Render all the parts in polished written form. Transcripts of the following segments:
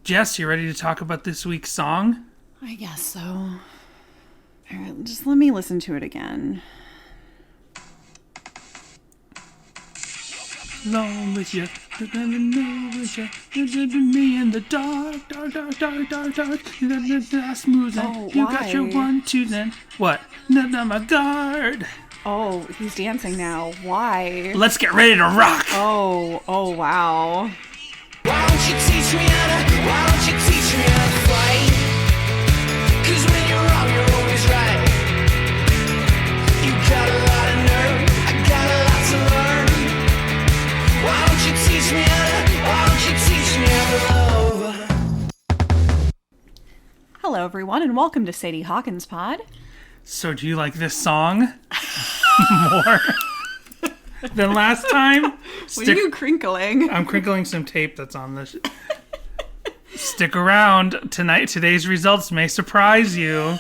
Jess, you ready to talk about this week's song? I guess so. All right, just let me listen to it again. Alone with you, me in the dark, smooth. Oh, You why? got your 1, 2, then what? None on my guard. Oh, he's dancing now. Why? Let's get ready to rock. Oh, wow. Why don't you teach me how to fight? 'Cause when you're wrong, you're always right. You got a lot of nerve, I got a lot to learn. Why don't you teach me how to love? Hello, everyone, and welcome to Sadie Hawkins Pod. So do you like this song more than last time? What are you crinkling? I'm crinkling some tape that's on this. Stick around. Today's results may surprise you.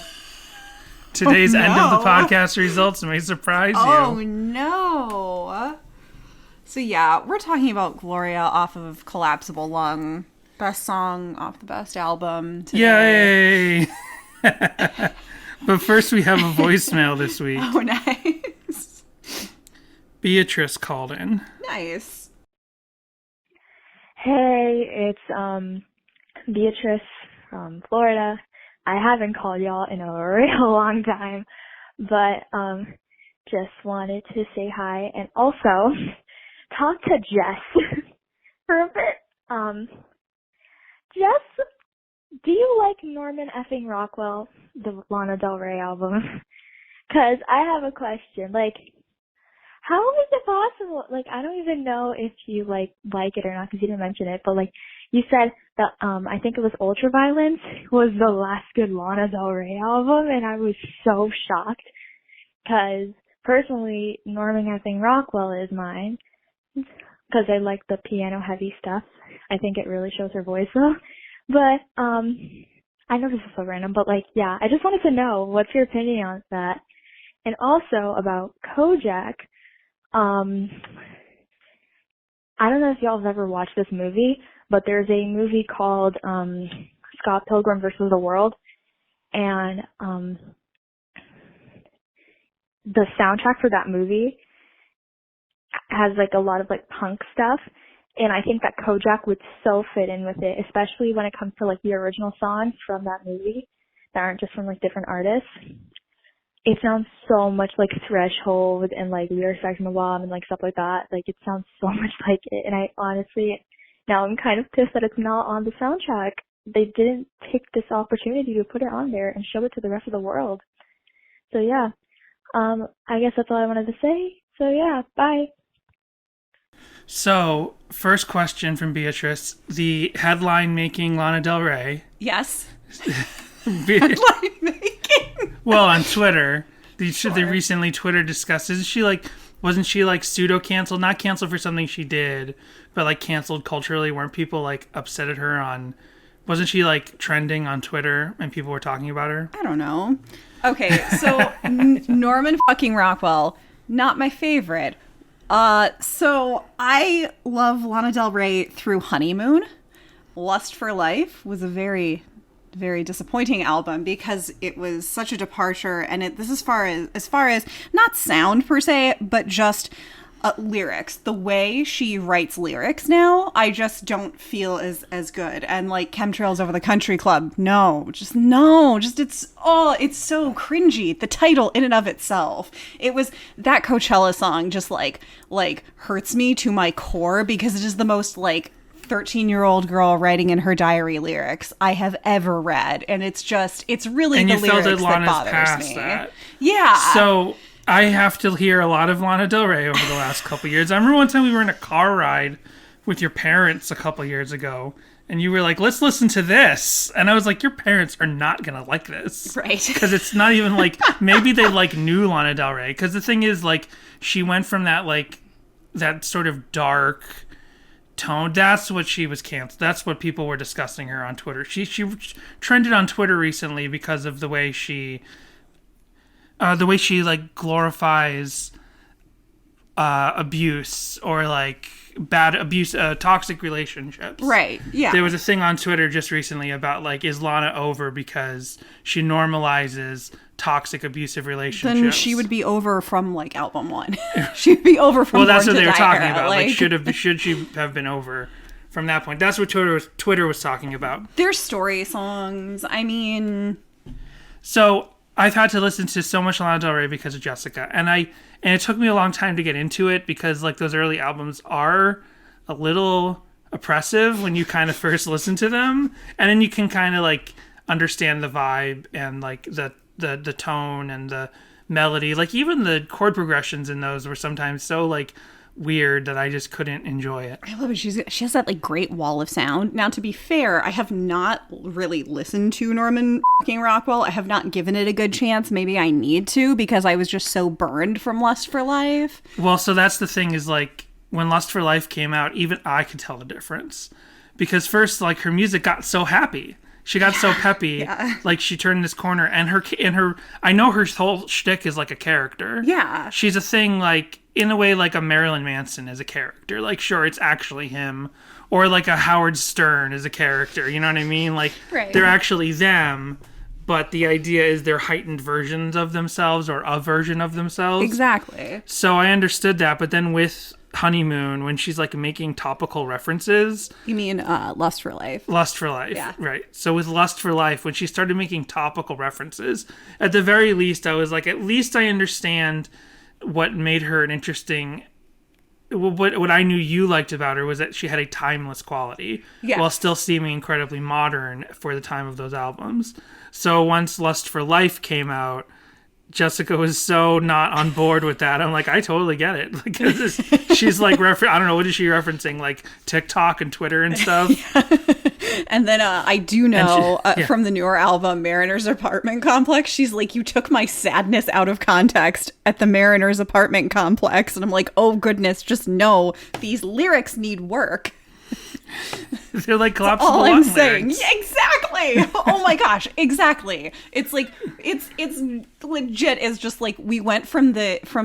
Today's end of the podcast results may surprise you. Oh, no. So, yeah, we're talking about Gloria off of Collapsible Lung. Best song off the best album today. Yay! But first we have a voicemail this week. Oh, nice. Beatrice called in. Nice. Hey, it's Beatrice from Florida. I haven't called y'all in a real long time, but just wanted to say hi and also talk to Jess for a bit. Jess, do you like Norman effing Rockwell, the Lana Del Rey album? 'Cause I have a question. Like, how is it possible? Like, I don't even know if you like it or not because you didn't mention it. But like, you said that I think it was Ultraviolence was the last good Lana Del Rey album, and I was so shocked because personally, Norman effing Rockwell is mine because I like the piano heavy stuff. I think it really shows her voice though. But I know this is so random, but like, yeah, I just wanted to know what's your opinion on that, and also about Kojak. I don't know if y'all have ever watched this movie, but there's a movie called Scott Pilgrim versus the World, and the soundtrack for that movie has like a lot of like punk stuff, and I think that Kojak would so fit in with it, especially when it comes to like the original songs from that movie that aren't just from like different artists. It sounds so much like Threshold and like Lyric Section of the Bomb and like stuff like that. Like, it sounds so much like it. And I honestly, now I'm kind of pissed that it's not on the soundtrack. They didn't take this opportunity to put it on there and show it to the rest of the world. So yeah, I guess that's all I wanted to say. So yeah, bye. So, first question from Beatrice. The headline making Lana Del Rey. Yes. Headline making. Well, on Twitter, they recently Twitter discussed, wasn't she like pseudo canceled? Not canceled for something she did, but like canceled culturally. Weren't people like upset at her wasn't she like trending on Twitter and people were talking about her? I don't know. Okay, so Norman fucking Rockwell, not my favorite. So I love Lana Del Rey through Honeymoon. Lust for Life was a very, very disappointing album because it was such a departure, and this is as far as not sound per se, but just lyrics. The way she writes lyrics now, I just don't feel as good. And like Chemtrails Over the Country Club, it's so cringy. The title in and of itself, it was that Coachella song just like hurts me to my core because it is the most like 13-year-old girl writing in her diary lyrics I have ever read, and it's really the lyrics that bothers me. That. Yeah. So I have to hear a lot of Lana Del Rey over the last couple years. I remember one time we were in a car ride with your parents a couple years ago, and you were like, "Let's listen to this," and I was like, "Your parents are not gonna like this, right?" Because it's not even like maybe they like knew Lana Del Rey. Because the thing is, like, she went from that sort of dark tone. That's what she was canceled. That's what people were discussing her on Twitter. She trended on Twitter recently because of the way she like glorifies abuse or like bad abuse, toxic relationships. Right. Yeah. There was a thing on Twitter just recently about like, is Lana over because she normalizes toxic abusive relationships? Then she would be over from like album 1. She'd be over from. Well, that's Born what to they were Die talking era. about. Like, should she have been over from that point? That's what Twitter was talking about. Their story songs. I mean, so I've had to listen to so much Lana Del Rey because of Jessica, and it took me a long time to get into it because like those early albums are a little oppressive when you kind of first listen to them, and then you can kind of like understand the vibe and like the tone and the melody. Like even the chord progressions in those were sometimes so like weird that I just couldn't enjoy it. I love it. She has that like great wall of sound. Now, to be fair, I have not really listened to Norman fucking Rockwell. I have not given it a good chance. Maybe I need to because I was just so burned from Lust for Life. Well, so that's the thing is like when Lust for Life came out, even I could tell the difference because first like her music got so happy. She got so peppy, like she turned this corner, and her. I know her whole shtick is like a character. Yeah, she's a thing like in a way like a Marilyn Manson is a character. Like sure, it's actually him, or like a Howard Stern is a character. You know what I mean? Like they're actually them, but the idea is they're heightened versions of themselves or a version of themselves. Exactly. So I understood that, but then with Honeymoon, when she's like making topical references. You mean Lust for Life? Lust for Life, yeah. Right. So with Lust for Life, when she started making topical references, at the very least, I was like, at least I understand what made her an interesting. What I knew you liked about her was that she had a timeless quality, while still seeming incredibly modern for the time of those albums. So once Lust for Life came out, Jessica was so not on board with that. I'm like, I totally get it. Because she's like, I don't know, what is she referencing? Like TikTok and Twitter and stuff? And then I do know from the newer album, Mariner's Apartment Complex, she's like, you took my sadness out of context at the Mariner's Apartment Complex. And I'm like, oh goodness, just know these lyrics need work. They're like collapsible all lung I'm saying. lyrics. Yeah, exactly. Oh my gosh, exactly. It's like it's legit is just like we went from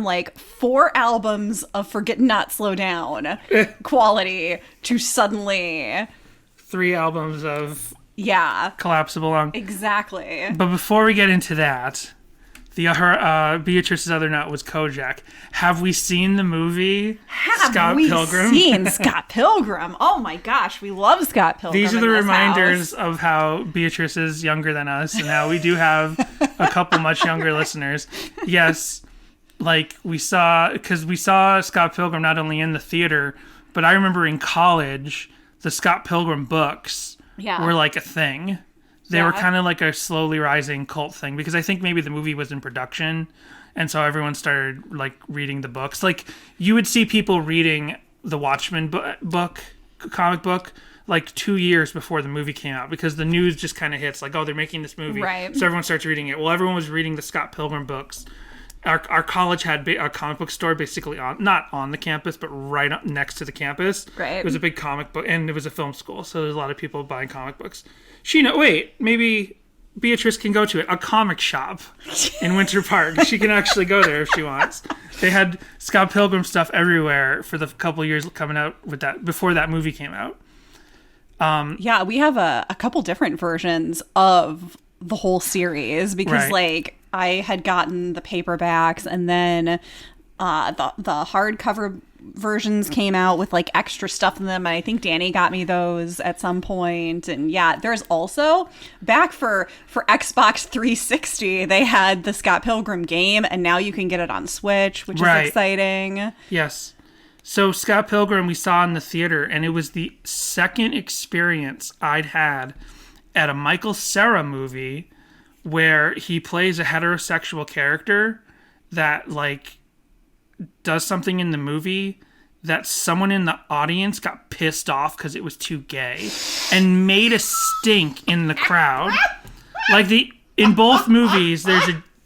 like 4 albums of Forget Not Slow Down quality to suddenly 3 albums of collapsible lung. Exactly. But before we get into that, Beatrice's other note was Kojak. Have we seen the movie Scott Pilgrim? Seen Scott Pilgrim? Oh my gosh, we love Scott Pilgrim. These are the reminders of how Beatrice is younger than us, and how we do have a couple much younger listeners. Yes, like we saw Scott Pilgrim not only in the theater, but I remember in college the Scott Pilgrim books were like a thing. They were kind of like a slowly rising cult thing because I think maybe the movie was in production, and so everyone started like reading the books. Like you would see people reading the Watchmen comic book like 2 years before the movie came out because the news just kind of hits like, oh, they're making this movie, right? So everyone starts reading it. Well, everyone was reading the Scott Pilgrim books. Our college had a comic book store basically not on the campus, but right up next to the campus. Right. It was a big comic book, and it was a film school, so there's a lot of people buying comic books. Maybe Beatrice can go to it. A comic shop in Winter Park. She can actually go there if she wants. They had Scott Pilgrim stuff everywhere for the couple years coming out with that before that movie came out. We have a couple different versions of the whole series because like I had gotten the paperbacks and then the hardcover versions came out with like extra stuff in them, and I think Danny got me those at some point. And there's also back for Xbox 360 they had the Scott Pilgrim game, and now you can get it on Switch, which is exciting. Yes. So Scott Pilgrim we saw in the theater, and it was the second experience I'd had at a Michael Cera movie where he plays a heterosexual character that like does something in the movie that someone in the audience got pissed off because it was too gay and made a stink in the crowd. Like in both movies,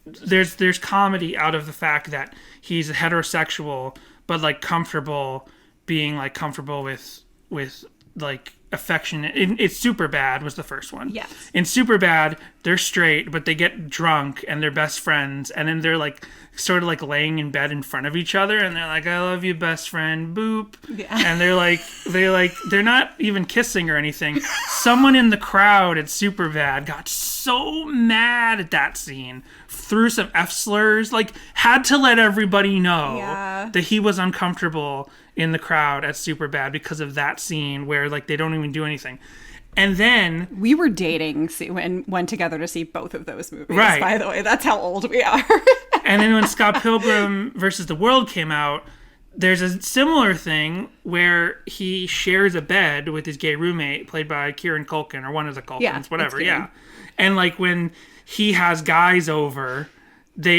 there's comedy out of the fact that he's heterosexual, but like comfortable being like comfortable with like affectionate. It's Super Bad was the first one. Yes. In Super Bad, they're straight, but they get drunk and they're best friends, and then they're like sort of like laying in bed in front of each other, and they're like, "I love you, best friend," boop. Yeah. And they're not even kissing or anything. Someone in the crowd at Super Bad got so mad at that scene, threw some F slurs, like had to let everybody know Yeah. that he was uncomfortable in the crowd at Super Bad because of that scene where like they don't even do anything. And then We were dating and went together to see both of those movies, Right. by the way. That's how old we are. and then when Scott Pilgrim versus the World came out, there's a similar thing where he shares a bed with his gay roommate played by Kieran Culkin, or one of the Culkins, Yeah, whatever. it's Yeah. Kieran. And like when he has guys over,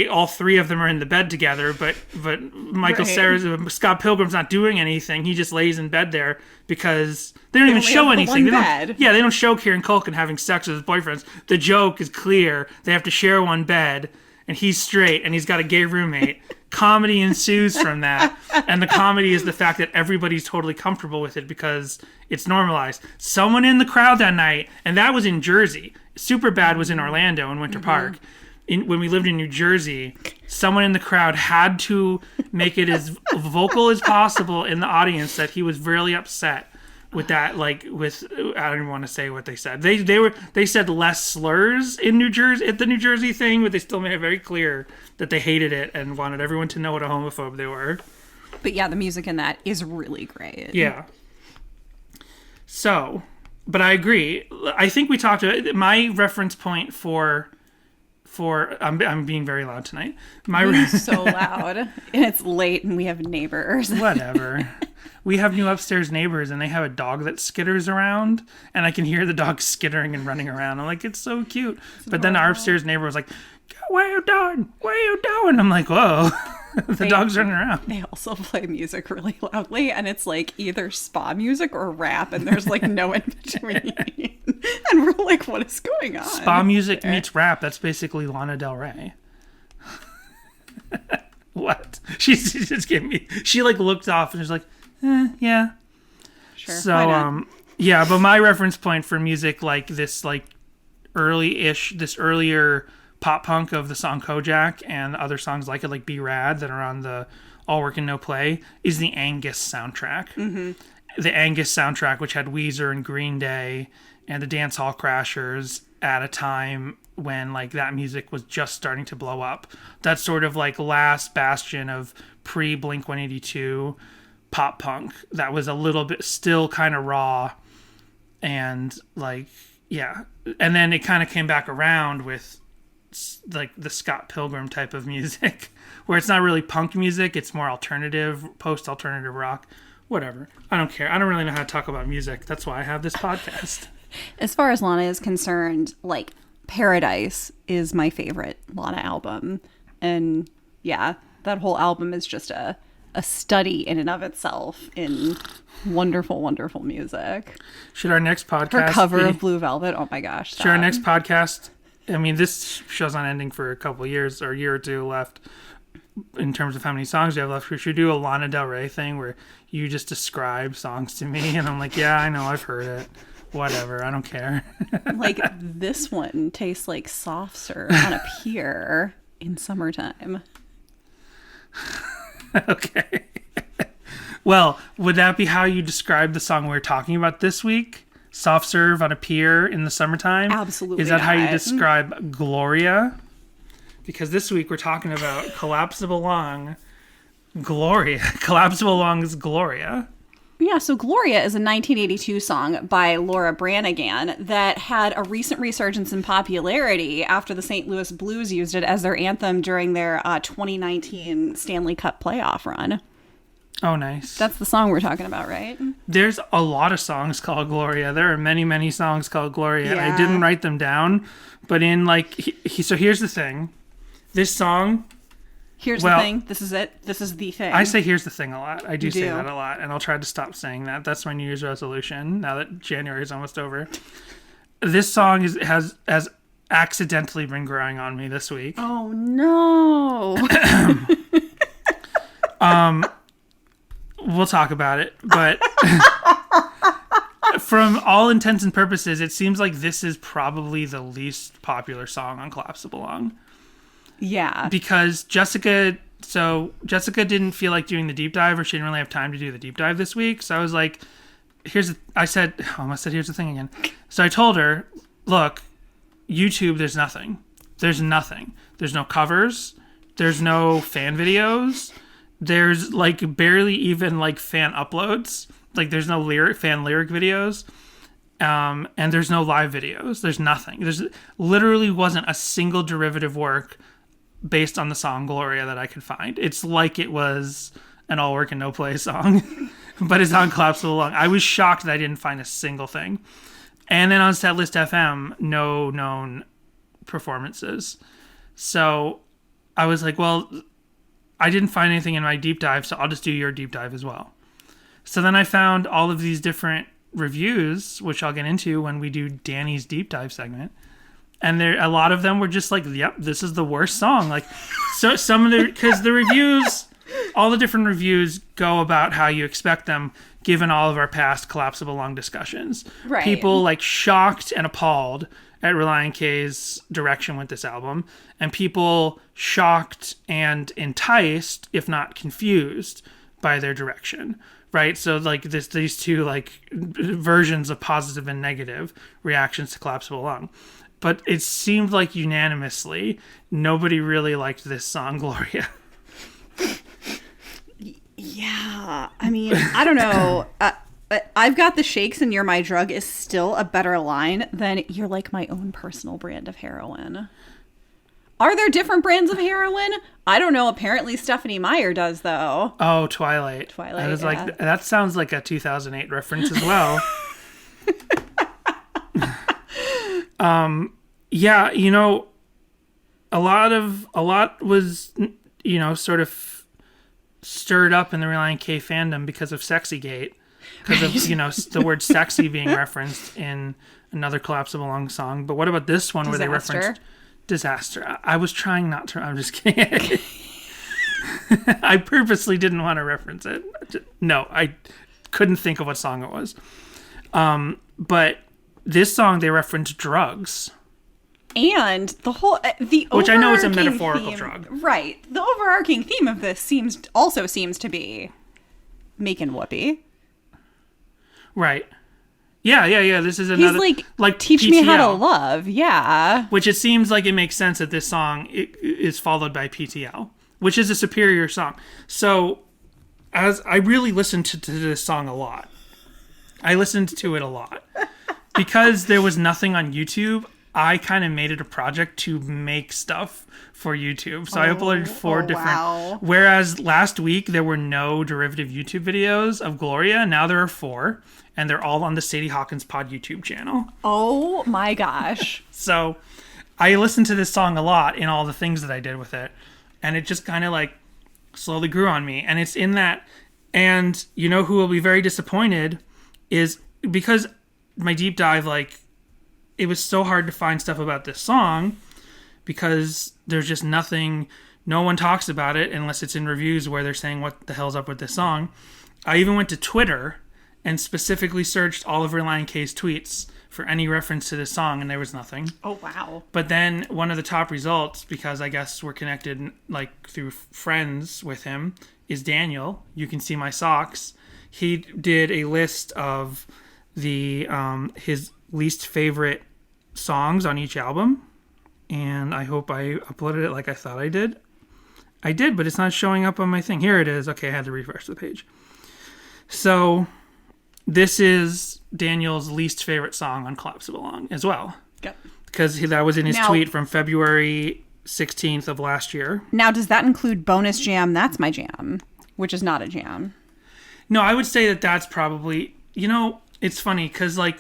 all three of them are in the bed together, but Michael Right. Cera's Scott Pilgrim's not doing anything. He just lays in bed there because they don't even only show have the anything. one They bed. they don't show Kieran Culkin having sex with his boyfriends. The joke is clear. They have to share one bed, and he's straight, and he's got a gay roommate. Comedy ensues from that, and the comedy is the fact that everybody's totally comfortable with it because it's normalized. Someone in the crowd that night, and that was in Jersey. Super Bad was in Orlando in Winter Park. When we lived in New Jersey, someone in the crowd had to make it as vocal as possible in the audience that he was really upset with that. Like with, I don't even want to say what they said. They said less slurs in New Jersey at the New Jersey thing, but they still made it very clear that they hated it and wanted everyone to know what a homophobe they were. But yeah, the music in that is really great. Yeah. So, but I agree. I think we talked about my reference point for I'm being very loud tonight. It's so loud. And it's late and we have neighbors. Whatever. We have new upstairs neighbors and they have a dog that skitters around and I can hear the dog skittering and running around. I'm like, it's so cute. But then our upstairs neighbor was like, "What are you doing? What are you doing?" I'm like, whoa. The dog's running around. They also play music really loudly, and it's like either spa music or rap, and there's like no in between. And we're like, what is going on? Spa music meets rap. That's basically Lana Del Rey. What? She just gave me. She like looked off and was like, yeah. Sure. So why not? yeah. But my reference point for music like this, like earlier pop punk of the song Kojak and other songs like it, like Be Rad, that are on the All Work and No Play, is the Angus soundtrack. Mm-hmm. The Angus soundtrack, which had Weezer and Green Day and the Dance Hall Crashers at a time when like that music was just starting to blow up. That sort of like last bastion of pre Blink-182 pop punk that was a little bit still kind of raw and like, yeah. And then it kind of came back around with like the Scott Pilgrim type of music where it's not really punk music, it's more alternative, post-alternative rock, whatever. I don't care. I don't really know how to talk about music. That's why I have this podcast. As far as Lana is concerned, like Paradise is my favorite Lana album. And yeah, that whole album is just a study in and of itself in wonderful, wonderful music. Should our next podcast Her cover of Blue Velvet, oh my gosh. Should our next podcast, I mean, this show's not ending for a couple of years or a year or two left in terms of how many songs you have left. We should do a Lana Del Rey thing where you just describe songs to me and I'm like, yeah, I know, I've heard it. Whatever, I don't care. Like this one tastes like soft serve on a pier in summertime. Okay. Well, would that be how you describe the song we're talking about this week? Soft serve on a pier in the summertime? Absolutely Is that how you not. describe Gloria? Because this week we're talking about Collapsible Lung, Gloria. Collapsible Lung's Gloria. Yeah, so Gloria is a 1982 song by Laura Branigan that had a recent resurgence in popularity after the St. Louis Blues used it as their anthem during their 2019 Stanley Cup playoff run. Oh, nice. That's the song we're talking about, right? There's a lot of songs called Gloria. There are many, many songs called Gloria. And I Yeah. didn't write them down. But in like, so here's the thing. This song, Here's Well, the thing. This is it. This is the thing. I say here's the thing a lot. I do You say do? that a lot. And I'll try to stop saying that. That's my New Year's resolution now that January is almost over. This song has accidentally been growing on me this week. Oh, no. We'll talk about it, but from all intents and purposes, it seems like this is probably the least popular song on Collapsible Lung. Yeah. Because Jessica didn't feel like doing the deep dive, or she didn't really have time to do the deep dive this week. So I was like, here's the thing again. So I told her, look, YouTube, there's nothing. There's nothing. There's no covers. There's no fan videos. There's like barely even like fan uploads. Like there's no fan lyric videos. And there's no live videos. There's nothing. There's literally wasn't a single derivative work based on the song Gloria that I could find. It's like it was an all work and no play song, but it's on Collapsible Lung. I was shocked that I didn't find a single thing. And then on Setlist FM, no known performances. So I was like, well, I didn't find anything in my deep dive, so I'll just do your deep dive as well. So then I found all of these different reviews, which I'll get into when we do Danny's deep dive segment. And a lot of them were just like, yep, this is the worst song. Like, so because the reviews, all the different reviews go about how you expect them, given all of our past Collapsible Lung discussions. Right. People like shocked and appalled at Relient K's direction with this album, and people shocked and enticed, if not confused, by their direction. Right, so like these two like versions of positive and negative reactions to Collapsible Lung. But it seemed like unanimously, nobody really liked this song, Gloria. Yeah, I mean, I don't know. I've got the shakes and you're my drug is still a better line than you're like my own personal brand of heroin. Are there different brands of heroin? I don't know. Apparently Stephanie Meyer does, though. Oh, Twilight. Twilight, was yeah. like, that sounds like a 2008 reference as well. Yeah, you know, a lot was, you know, sort of stirred up in the Relient K fandom because of Sexygate. Because of, you know, the word sexy being referenced in another Collapsible Lung song. But what about this one where they referenced Disaster? I was trying not to. I'm just kidding. I purposely didn't want to reference it. No, I couldn't think of what song it was. But this song, they referenced drugs. And the whole, which I know is a metaphorical theme, drug. Right. The overarching theme of this seems to be making whoopee. Right. Yeah. This is another. He's like teach PTL, me how to love. Yeah. Which it seems like it makes sense that this song is followed by PTL, which is a superior song. So, as I really listened to this song a lot. I listened to it a lot. Because there was nothing on YouTube, I kind of made it a project to make stuff for YouTube. So I uploaded four different. Wow. Whereas last week there were no derivative YouTube videos of Gloria. Now there are 4, and they're all on the Sadie Hawkins Pod YouTube channel. Oh my gosh. So I listened to this song a lot in all the things that I did with it, and it just kind of like slowly grew on me. And it's in that. And you know who will be very disappointed is because my deep dive, like, it was so hard to find stuff about this song because there's just nothing, no one talks about it unless it's in reviews where they're saying what the hell's up with this song. I even went to Twitter and specifically searched all of Relient K's tweets for any reference to this song, and there was nothing. Oh, wow. But then one of the top results, because I guess we're connected like through friends with him, is Daniel. You Can See My Socks. He did a list of the his least favorite songs on each album, and I hope I uploaded it like I thought I did. I did, but it's not showing up on my thing. Here it is. Okay, I had to refresh the page. So this is Daniel's least favorite song on Collapsible Lung as well. Yep. Because that was in his tweet from February 16th of last year. Now, does that include bonus jam? That's my jam, which is not a jam. No, I would say that that's probably, you know, it's funny because, like,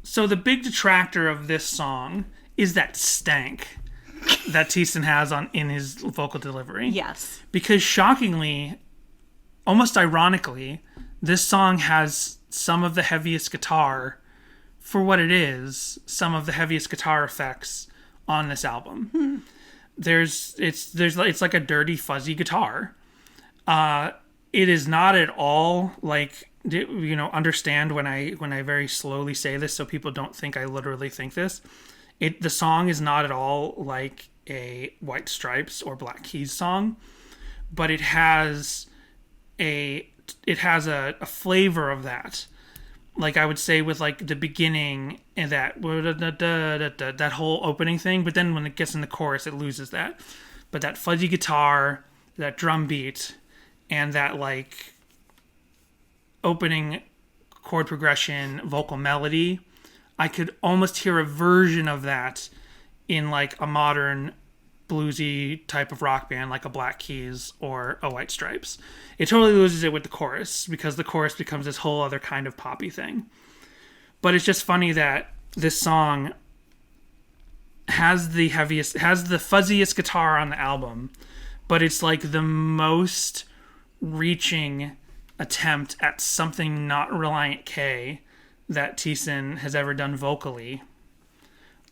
so the big detractor of this song is that stank that Thiessen has in his vocal delivery. Yes. Because shockingly, almost ironically, this song has some of the heaviest guitar, for what it is, some of the heaviest guitar effects on this album. It's like a dirty, fuzzy guitar. It is not at all like understand when I very slowly say this, so people don't think I literally think this. The song is not at all like a White Stripes or Black Keys song, but it has a flavor of that. Like I would say with like the beginning and that whole opening thing, but then when it gets in the chorus, it loses that. But that fuzzy guitar, that drum beat, and that like opening chord progression, vocal melody, I could almost hear a version of that in like a modern bluesy type of rock band like a Black Keys or a White Stripes. It totally loses it with the chorus because the chorus becomes this whole other kind of poppy thing. But it's just funny that this song has the fuzziest guitar on the album, but it's like the most reaching attempt at something not Relient K that Thiessen has ever done vocally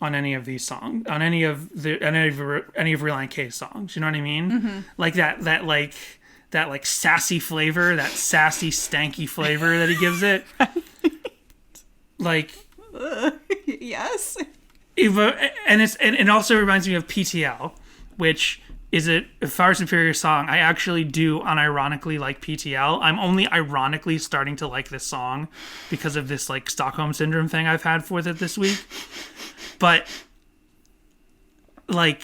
on any of these songs, on any of Relient K's songs. You know what I mean? Mm-hmm. Like that sassy flavor, that sassy stanky flavor that he gives it. Like, yes. And it also reminds me of PTL, which is a far superior song. I actually do unironically like PTL. I'm only ironically starting to like this song because of this like Stockholm Syndrome thing I've had with it this week. But like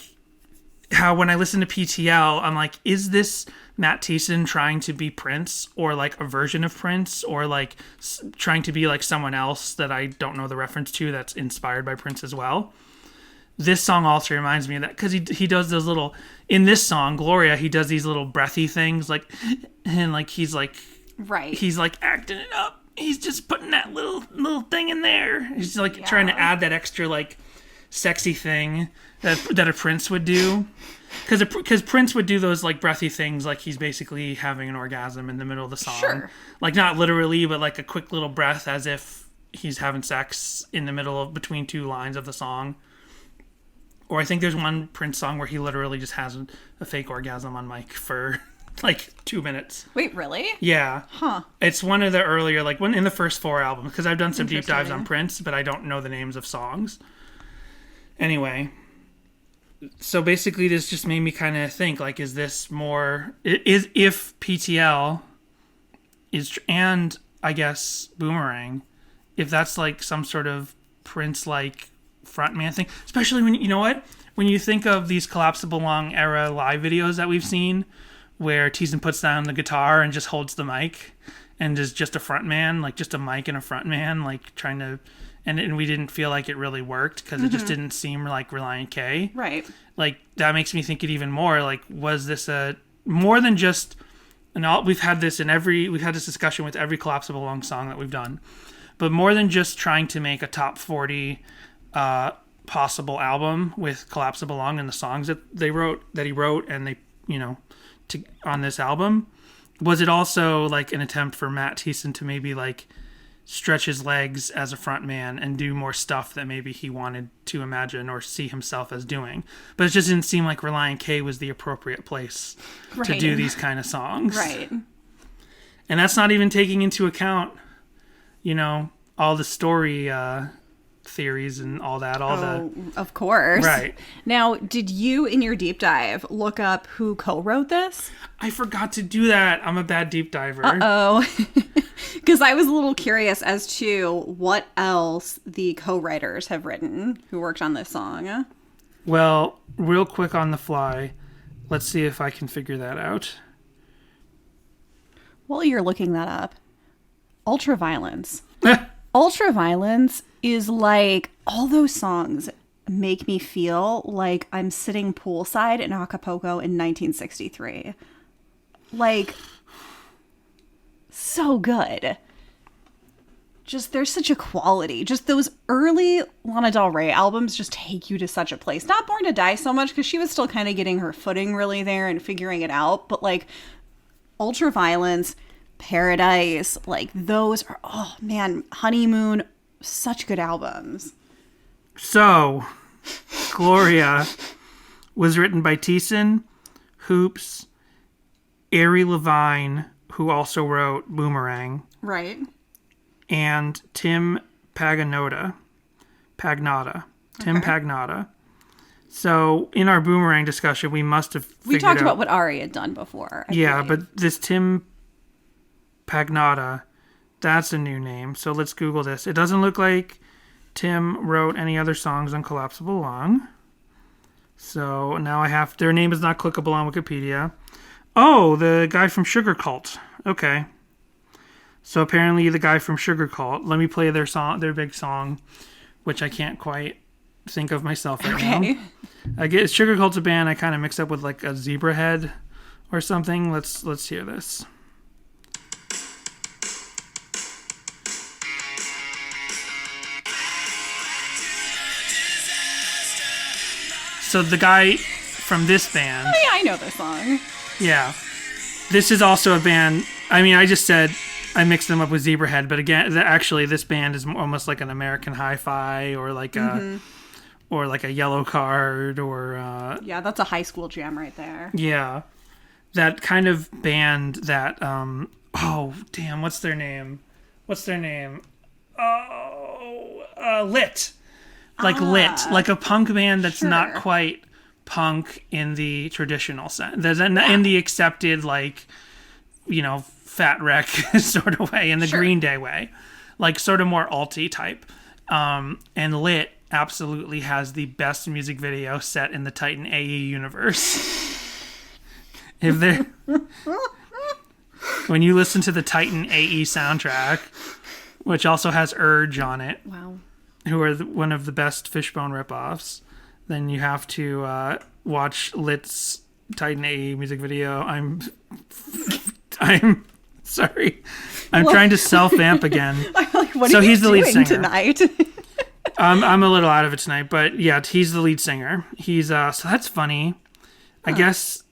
how when I listen to PTL, I'm like, is this Matt Thiessen trying to be Prince or like a version of Prince or like trying to be like someone else that I don't know the reference to that's inspired by Prince as well? This song also reminds me of that because he does those little, in this song, Gloria, he does these little breathy things like, and like he's like, right. He's like acting it up. He's just putting that little thing in there. He's like trying to add that extra like sexy thing that a Prince would do. Because Prince would do those like breathy things, like he's basically having an orgasm in the middle of the song. Sure. Like not literally, but like a quick little breath as if he's having sex in the middle of between two lines of the song. Or I think there's one Prince song where he literally just has a fake orgasm on mic for like 2 minutes. Wait, really? Yeah. Huh. It's one of the earlier, like one in the first 4 albums, because I've done some deep dives on Prince, but I don't know the names of songs. Anyway, so basically this just made me kind of think, like, is this more, if PTL is, and I guess Boomerang, if that's like some sort of Prince-like frontman thing, especially when, you know what, when you think of these Collapsible Lung era live videos that we've seen where Thiessen puts down the guitar and just holds the mic and is just a frontman, like just a mic and a frontman, like trying to, and we didn't feel like it really worked because it just didn't seem like Relient K. Right. Like that makes me think it even more, like, was this a more than just, and all, we've had this discussion with every Collapsible Lung song that we've done, but more than just trying to make a top 40 possible album with Collapsible Lung and the songs that he wrote and they, on this album, was it also like an attempt for Matt Thiessen to maybe like stretch his legs as a frontman and do more stuff that maybe he wanted to imagine or see himself as doing? But it just didn't seem like Relient K was the appropriate place to do these kind of songs. Right. And that's not even taking into account, all the story theories and all that. Of course. Right. Now, did you, in your deep dive, look up who co-wrote this? I forgot to do that. I'm a bad deep diver. Uh-oh. Because I was a little curious as to what else the co-writers have written who worked on this song. Well, real quick on the fly, let's see if I can figure that out. While you're looking that up, Ultraviolence. Ultraviolence is like, all those songs make me feel like I'm sitting poolside in Acapulco in 1963. Like, so good. Just, there's such a quality. Just those early Lana Del Rey albums just take you to such a place. Not Born to Die so much, because she was still kind of getting her footing really there and figuring it out. But like, Ultraviolence, Paradise, like those are, oh man, Honeymoon, such good albums. So, Gloria was written by Thiessen, Hoops, Ari Levine, who also wrote Boomerang, Right. and Tim Pagnotta. Tim Okay. Pagnotta. So in our Boomerang discussion, we must have We figured talked out, about what Ari had done before. I yeah, believe. but this Tim Pagnotta, that's a new name. So let's Google this. It doesn't look like Tim wrote any other songs on Collapsible Lung. So now I have, their name is not clickable on Wikipedia. Oh, the guy from Sugar Cult. Okay. So apparently the guy from Sugar Cult. Let me play their song, their big song, which I can't quite think of myself right now. Okay. I guess Sugar Cult's a band I kind of mix up with like a Zebra Head or something. Let's hear this. So the guy from this band, Oh, yeah, I know this song. yeah, this is also a band. I mean, I just said I mixed them up with Zebrahead, but again, actually, this band is almost like an American Hi-Fi or like a Yellow Card or Yeah, that's a high school jam right there. yeah, that kind of band that oh damn, what's their name? Lit. Lit, like a punk band that's not sure. quite punk in the traditional sense. There's in the accepted, like, you know, Fat Wreck sort of way, in the Sure. Green Day way, like sort of more alty type. And Lit absolutely has the best music video set in the Titan AE universe. If there, when you listen to the Titan AE soundtrack, which also has Urge on it, Wow. who are one of the best Fishbone ripoffs, then you have to watch Lit's Titan AE music video. I'm sorry. I'm trying to self-vamp again. Like, what So are you he's the lead doing singer. tonight? I'm a little out of it tonight, but yeah, he's the lead singer. He's so that's funny. I guess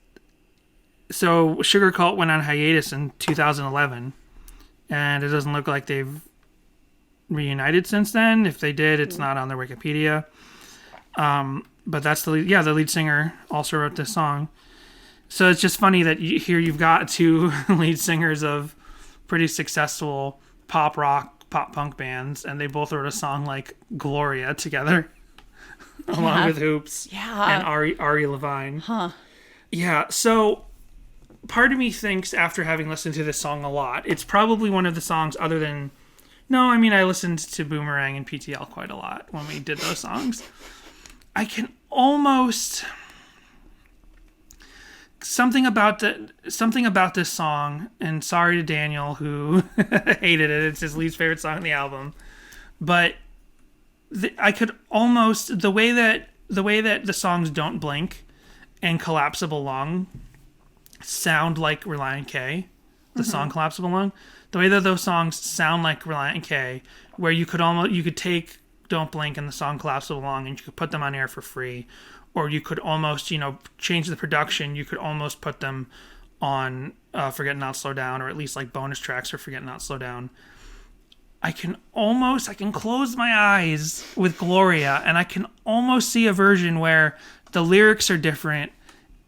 so. Sugar Cult went on hiatus in 2011, and it doesn't look like they've reunited since then. If they did, it's not on their Wikipedia. But that's the lead, the lead singer also wrote this song. So it's just funny that here you've got two lead singers of pretty successful pop rock, pop punk bands, and they both wrote a song like Gloria together, along with Hoops and Ari Levine. Huh. Yeah, so part of me thinks, after having listened to this song a lot, it's probably one of the songs other than... No, I mean, I listened to Boomerang and PTL quite a lot when we did those songs. I can almost... Something about this song, and sorry to Daniel who hated it. It's his least favorite song on the album, but I could almost the way that the songs Don't Blink and Collapsible Lung sound like Relient K, the song Collapsible Lung, the way that those songs sound like Relient K, where you could take Don't Blink and the song Collapsible Lung and you could put them on air for free. Or you could almost, change the production. You could almost put them on Forget Not Slow Down, or at least like bonus tracks for Forget Not Slow Down. I can close my eyes with Gloria, and I can almost see a version where the lyrics are different.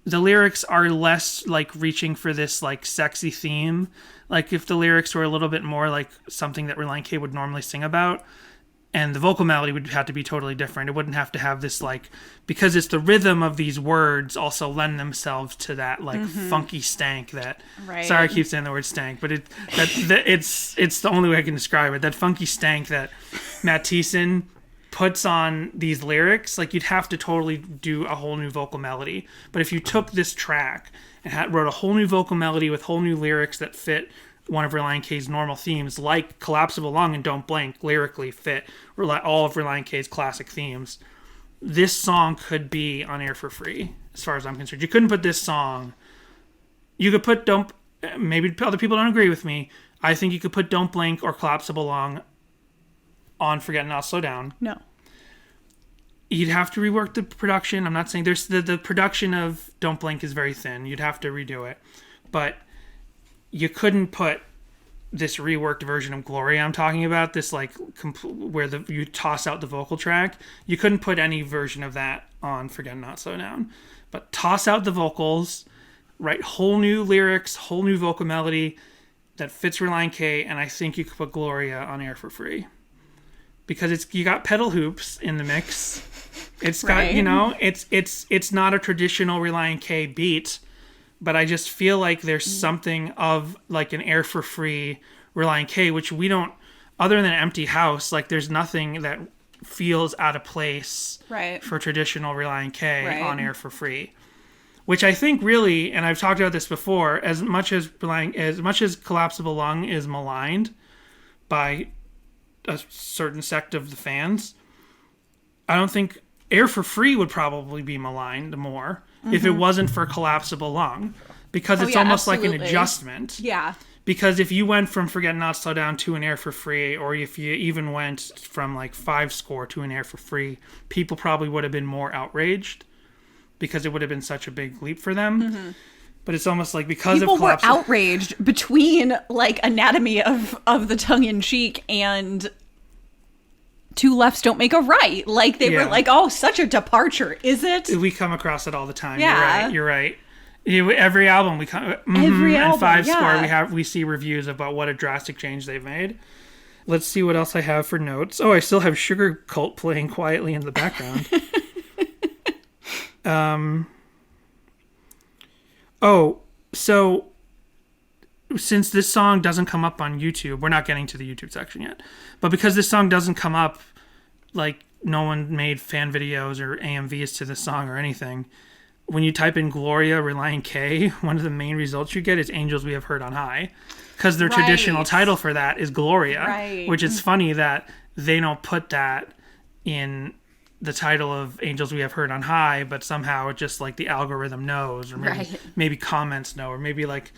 The lyrics are less like reaching for this like sexy theme. Like if the lyrics were a little bit more like something that Relient K would normally sing about. And the vocal melody would have to be totally different. It wouldn't have to have this like, because it's the rhythm of these words also lend themselves to that like funky stank that. Right. Sorry, I keep saying the word stank, but it's the only way I can describe it. That funky stank that Matt Thiessen puts on these lyrics, like you'd have to totally do a whole new vocal melody. But if you took this track and wrote a whole new vocal melody with whole new lyrics that fit one of Relient K's normal themes, like Collapsible Lung and Don't Blink, lyrically fit all of Relient K's classic themes, this song could be on air for free, as far as I'm concerned. You couldn't put this song... You could put maybe other people don't agree with me. I think you could put Don't Blink or Collapsible Lung on Forget Not Slow Down. No. You'd have to rework the production. I'm not saying there's... The production of Don't Blink is very thin. You'd have to redo it. But... You couldn't put this reworked version of Gloria I'm talking about, this like where you toss out the vocal track. You couldn't put any version of that on Forget Not Slow Down. But toss out the vocals, write whole new lyrics, whole new vocal melody, that fits Relient K, and I think you could put Gloria on Air for Free. Because you got pedal hoops in the mix. It's got, it's not a traditional Relient K beat, but I just feel like there's something of like an Air for Free Relient K, which we don't, other than Empty House, like there's nothing that feels out of place for traditional Relient K on Air for Free. Which I think really, and I've talked about this before, as much as Collapsible Lung is maligned by a certain sect of the fans, I don't think Air for Free would probably be maligned more if it wasn't for Collapsible Lung, because it's almost like an adjustment. Yeah. Because if you went from Forget Not Slow Down to an Air for Free, or if you even went from like 5 Score to an Air for Free, people probably would have been more outraged because it would have been such a big leap for them. But it's almost like because people of were outraged between like Anatomy of the Tongue-in-Cheek and Two Lefts Don't Make a Right. Like they were like, oh, such a departure, is it? We come across it all the time. Yeah. You're right. Every album we come every album, and 5 Score we see reviews about what a drastic change they've made. Let's see what else I have for notes. Oh, I still have Sugar Cult playing quietly in the background. So since this song doesn't come up on YouTube, we're not getting to the YouTube section yet, but because this song doesn't come up, like no one made fan videos or AMVs to this song or anything, when you type in Gloria Relient K, one of the main results you get is Angels We Have Heard on High, because their traditional title for that is Gloria, which is funny that they don't put that in the title of Angels We Have Heard on High, but somehow it just like the algorithm knows, or maybe comments know, or maybe like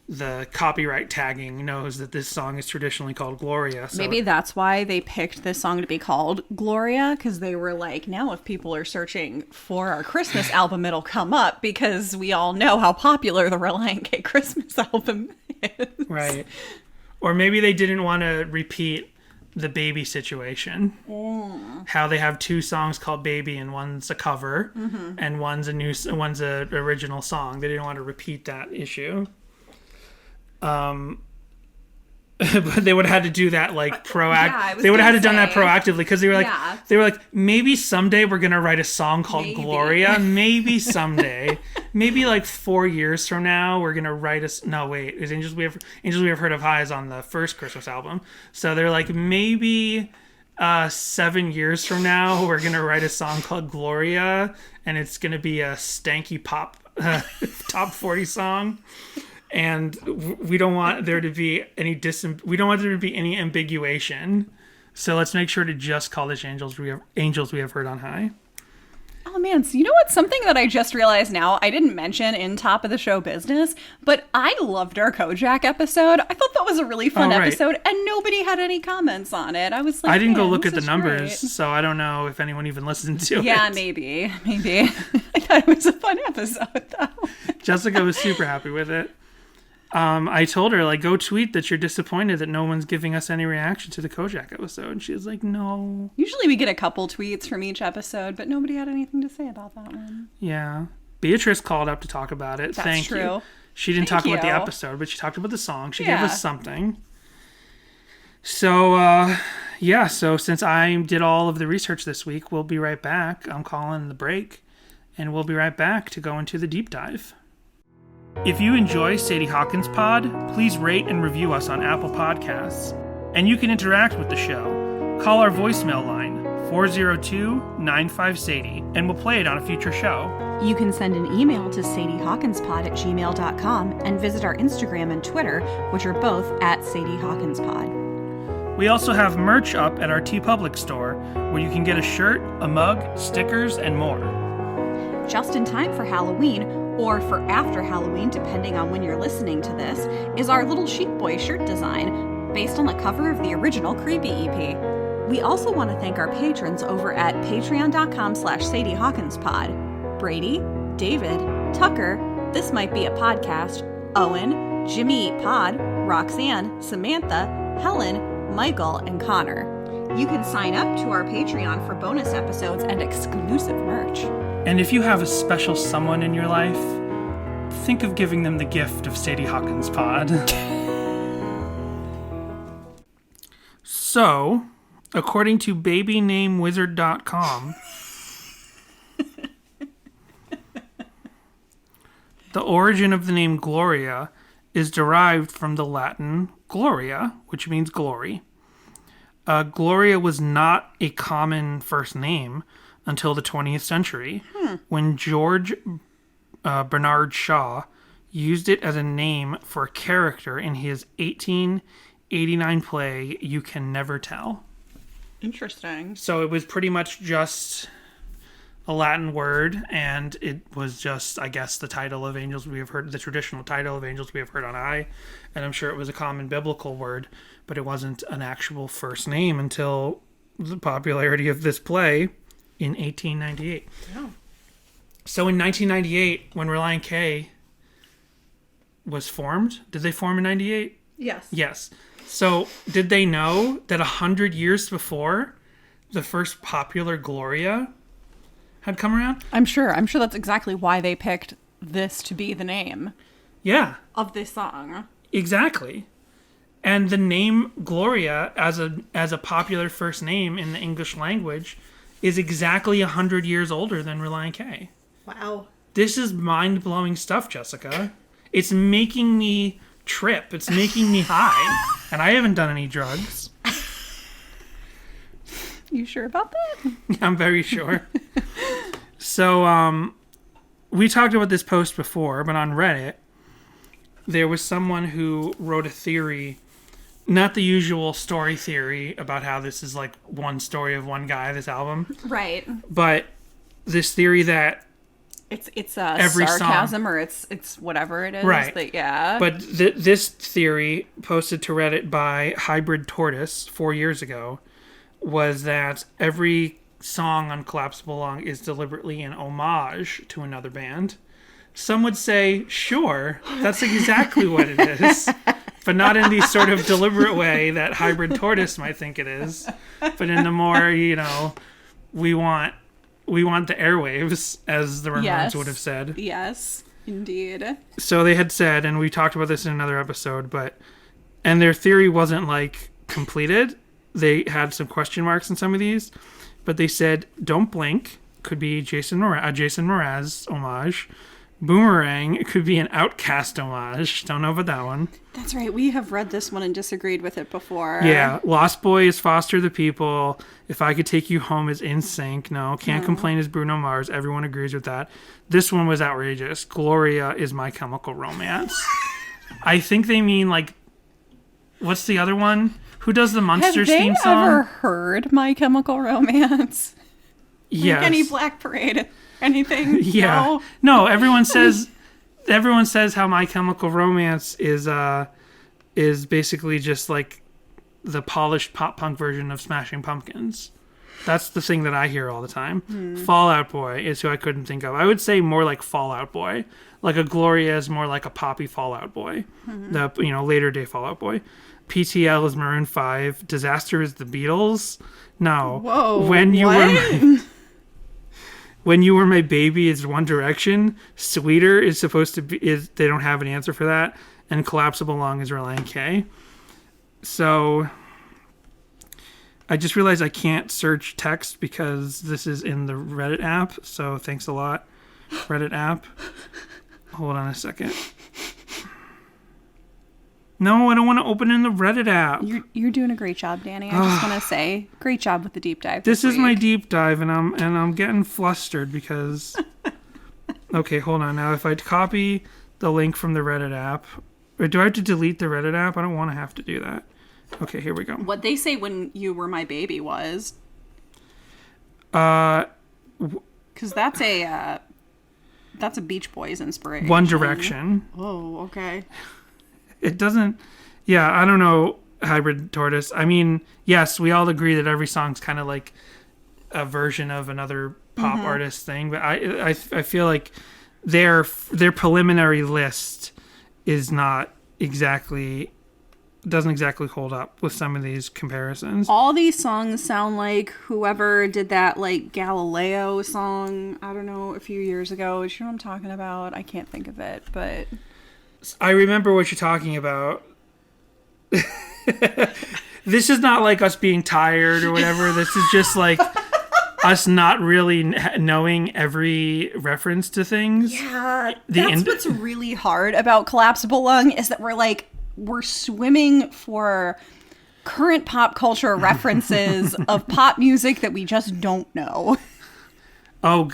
the copyright tagging knows that this song is traditionally called Gloria. So maybe that's why they picked this song to be called Gloria, because they were like, now if people are searching for our Christmas album, it'll come up, because we all know how popular the Relient K Christmas album is. Right. Or maybe they didn't want to repeat the Baby situation. How they have 2 songs called Baby and one's a cover and one's a original song. They didn't want to repeat that issue. But they would have had to do that like they would have had to done that proactively, because they were like maybe someday we're gonna write a song called Gloria. Maybe someday, maybe like 4 years from now we're gonna write is Angels We Have Heard of High is on the first Christmas album, so they're like maybe 7 years from now we're gonna write a song called Gloria, and it's gonna be a stanky pop top 40 song. And we don't want there to be any ambiguation. So let's make sure to just call this Angels We Have Heard on High. Oh man, so you know what? Something that I just realized now, I didn't mention in Top of the Show business, but I loved our Kojak episode. I thought that was a really fun episode, and nobody had any comments on it. I was like, I didn't go look at the numbers, so I don't know if anyone even listened to it. Yeah, maybe. I thought it was a fun episode, though. Jessica was super happy with it. I told her, like, go tweet that you're disappointed that no one's giving us any reaction to the Kojak episode. And she was like, no. Usually we get a couple tweets from each episode, but nobody had anything to say about that one. Yeah. Beatrice called up to talk about it. That's true. You. She didn't talk about the episode, but she talked about the song. She gave us something. So, so since I did all of the research this week, we'll be right back. I'm calling the break, and we'll be right back to go into the deep dive. If you enjoy Sadie Hawkins Pod, please rate and review us on Apple Podcasts. And you can interact with the show. Call our voicemail line, 402-95-SADIE, and we'll play it on a future show. You can send an email to sadiehawkinspod@gmail.com and visit our Instagram and Twitter, which are both @sadiehawkinspod. We also have merch up at our TeePublic store, where you can get a shirt, a mug, stickers, and more. Just in time for Halloween, or for after Halloween, depending on when you're listening to this, is our little Sheep Boy shirt design, based on the cover of the original Creepy EP. We also want to thank our patrons over at patreon.com/SadieHawkinsPod. Brady, David, Tucker, This Might Be a Podcast, Owen, Jimmy Eat Pod, Roxanne, Samantha, Helen, Michael, and Connor. You can sign up to our Patreon for bonus episodes and exclusive merch. And if you have a special someone in your life, think of giving them the gift of Sadie Hawkins Pod. So, according to babynamewizard.com, the origin of the name Gloria is derived from the Latin Gloria, which means glory. Gloria was not a common first name until the 20th century, when George Bernard Shaw used it as a name for a character in his 1889 play, You Can Never Tell. Interesting. So it was pretty much just a Latin word, and it was just, I guess, the title of Angels We Have Heard, the traditional title of Angels We Have Heard on High, and I'm sure it was a common biblical word, but it wasn't an actual first name until the popularity of this play in 1898. Yeah. So in 1998, when Relient K was formed, did they form in 98? Yes. Yes. So did they know that 100 years before the first popular Gloria had come around? I'm sure that's exactly why they picked this to be the name Yeah, of this song. exactly. And the name Gloria as a popular first name in the English language is exactly 100 years older than Relient K. Wow. This is mind-blowing stuff, Jessica. It's making me trip. It's making me high. And I haven't done any drugs. You sure about that? I'm very sure. So, we talked about this post before, but on Reddit, there was someone who wrote a theory, not the usual story theory about how this is like one story of one guy, this album, Right. but this theory that It's Every sarcasm or it's whatever it is. Right. That, yeah. But this theory, posted to Reddit by Hybrid Tortoise 4 years ago, was that every song on Collapsible Lung is deliberately an homage to another band. Some would say, sure, that's exactly what it is, but not in the sort of deliberate way that Hybrid Tortoise might think it is, but in the more, we want the airwaves, as the Ramones Yes. would have said. Yes, indeed. So they had said, and we talked about this in another episode, and their theory wasn't like completed. They had some question marks in some of these, but they said, Don't Blink could be Jason Mraz homage. Boomerang could be an Outcast homage. Don't know about that one. That's right. We have read this one and disagreed with it before. Yeah. Lost Boy is Foster the People. If I Could Take You Home is In Sync. No. Can't Complain is Bruno Mars. Everyone agrees with that. This one was outrageous. Gloria is My Chemical Romance. I think they mean like, what's the other one? Who does the Munsters theme song? Have they ever heard My Chemical Romance? Yes. Like any Black Parade? Anything? Yeah. No, everyone says how My Chemical Romance is basically just like the polished pop punk version of Smashing Pumpkins. That's the thing that I hear all the time. Fall Out Boy is who I couldn't think of. I would say more like Fall Out Boy. Like a Gloria is more like a poppy Fall Out Boy. The later day Fall Out Boy. PTL is Maroon 5. Disaster is the Beatles. No. Whoa. When You Were My Baby is One Direction. Sweeter is supposed to be, they don't have an answer for that. And Collapsible Lung is Relient K. So I just realized I can't search text because this is in the Reddit app. So thanks a lot, Reddit app. Hold on a second. No, I don't want to open in the Reddit app. You're doing a great job, Danny. I just want to say, great job with the deep dive. This is week. my deep dive, and I'm getting flustered because. Okay, hold on. Now, if I copy the link from the Reddit app, or do I have to delete the Reddit app? I don't want to have to do that. Okay, here we go. What they say When You Were My Baby was. Because that's a Beach Boys inspiration. One Direction. Oh, okay. It doesn't. Yeah, I don't know. Hybrid Tortoise. I mean, yes, we all agree that every song's kind of like a version of another pop artist thing, but I feel like their preliminary list is not exactly, doesn't exactly hold up with some of these comparisons. All these songs sound like whoever did that like Galileo song, I don't know, a few years ago. Do you know what I'm talking about? I can't think of it, but I remember what you're talking about. this is not like us being tired or whatever. This is just like us not really knowing every reference to things. Yeah, that's what's really hard about Collapsible Lung is that we're swimming for current pop culture references of pop music that we just don't know. Oh,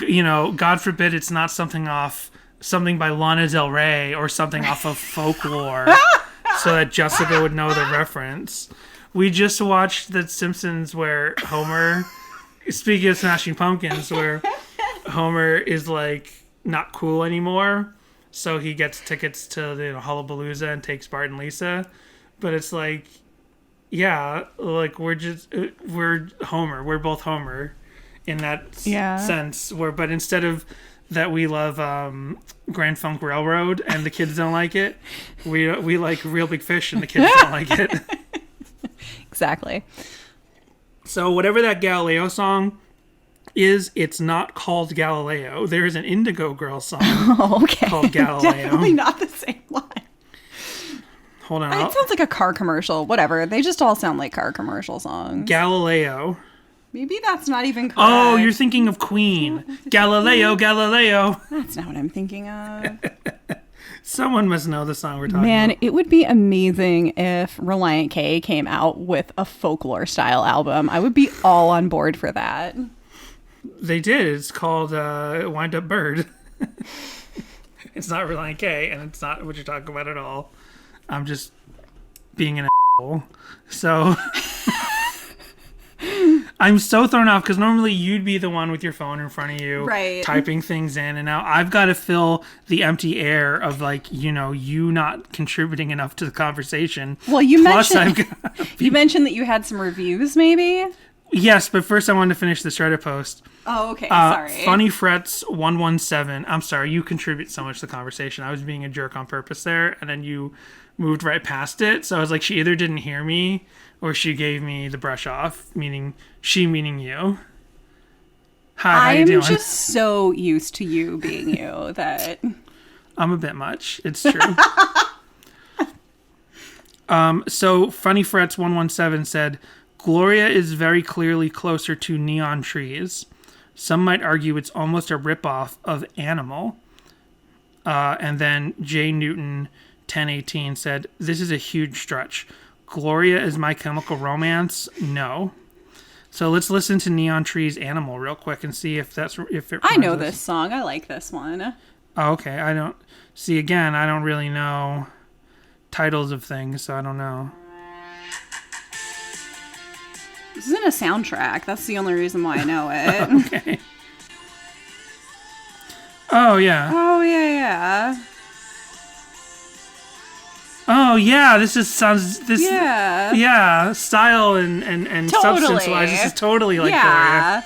God forbid it's not something by Lana Del Rey or something off of Folklore so that Jessica would know the reference. We just watched The Simpsons where Homer, speaking of Smashing Pumpkins, where Homer is like not cool anymore. So he gets tickets to Hullabalooza and takes Bart and Lisa. But it's like, yeah, like we're Homer. We're both Homer in that sense. But instead of that we love Grand Funk Railroad and the kids don't like it, we like Real Big Fish and the kids don't like it. Exactly. So whatever that Galileo song is, it's not called Galileo. There is an Indigo Girls song called Galileo. Definitely not the same line. Hold on. It sounds like a car commercial. Whatever. They just all sound like car commercial songs. Galileo. Maybe that's not even correct. Oh, you're thinking of Queen. Galileo, Galileo. That's not what I'm thinking of. Someone must know the song we're talking about. Man, it would be amazing if Relient K came out with a folklore style album. I would be all on board for that. They did. It's called Wind Up Bird. It's not Relient K, and it's not what you're talking about at all. I'm just being an asshole. So I'm so thrown off because normally you'd be the one with your phone in front of you, right, typing things in, and now I've got to fill the empty air of you not contributing enough to the conversation. Well, you mentioned that you had some reviews, maybe. Yes, but first I wanted to finish the Reddit post. Oh, okay. Sorry. Funny Frets 117. I'm sorry, you contribute so much to the conversation. I was being a jerk on purpose there, and then you moved right past it. So I was like, she either didn't hear me or she gave me the brush off, meaning you. Hi, how you doing? I'm just so used to you being you that I'm a bit much. It's true. So Funny Frets 117 said, Gloria is very clearly closer to Neon Trees. Some might argue it's almost a ripoff of Animal. And then J. Newton 1018 said, this is a huge stretch. Gloria is My Chemical Romance? No. So let's listen to Neon Trees Animal real quick and see if it. I know this song. I like this one. Oh, okay. I don't really know titles of things, so I don't know. This isn't a soundtrack. That's the only reason why I know it. Okay. Oh, yeah. Oh, yeah. Oh, yeah. Yeah. Yeah. Style and totally. substance-wise, this is totally like Gloria.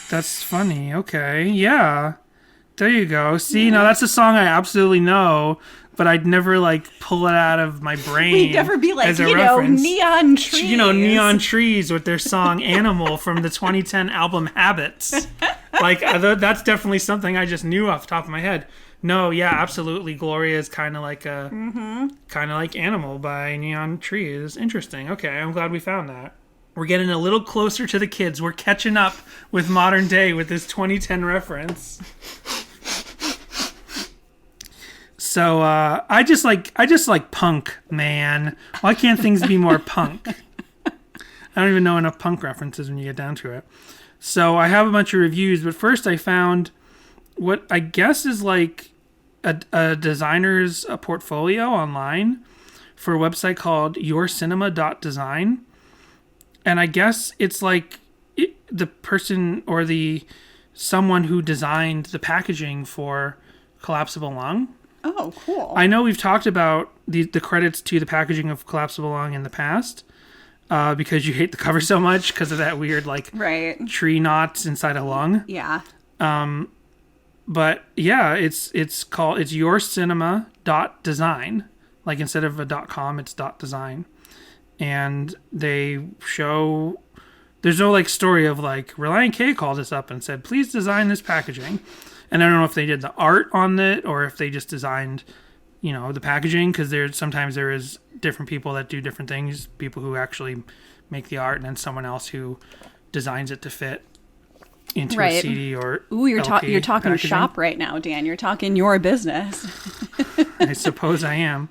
That's funny. Okay. Yeah. There you go. See, now that's a song I absolutely know, but I'd never pull it out of my brain. We'd never be like, Neon Trees. Neon Trees with their song Animal from the 2010 album Habits. That's definitely something I just knew off the top of my head. No, yeah, absolutely. Gloria is kind of like Animal by Neon Trees. Interesting. Okay, I'm glad we found that. We're getting a little closer to the kids. We're catching up with modern day with this 2010 reference. So I just like punk, man. Why can't things be more punk? I don't even know enough punk references when you get down to it. So I have a bunch of reviews, but first I found what I guess is like a designer's portfolio online for a website called yourcinema.design. And I guess it's like the person or someone who designed the packaging for Collapsible Lung. Oh, cool. I know we've talked about the credits to the packaging of Collapsible Lung in the past because you hate the cover so much because of that weird tree knots inside a lung. Yeah. But yeah, it's yourcinema.design. Like instead of a .com, it's .design. And they show there's no story of Relient K called us up and said, please design this packaging. And I don't know if they did the art on it or if they just designed the packaging, because sometimes there is different people that do different things, people who actually make the art, and then someone else who designs it to fit into a CD or you're LP talking packaging. shop right now, Dan. You're talking your business. I suppose I am.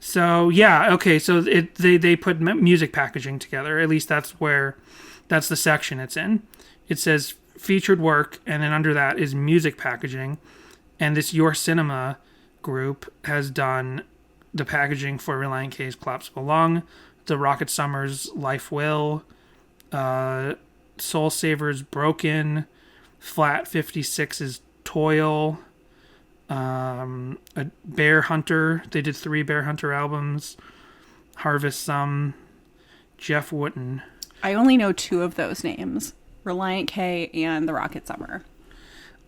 So yeah, okay. So they put music packaging together. At least that's the section it's in. It says featured work, and then under that is music packaging. And this Your Cinema group has done the packaging for Relient K's Collapsible Lung, the Rocket Summer's Life Will, Soul Saver's Broken, Flat 56's Toil, a Bear Hunter. They did 3 Bear Hunter albums. Harvest Some, Jeff Wooten. I only know 2 of those names, Relient K and the Rocket Summer.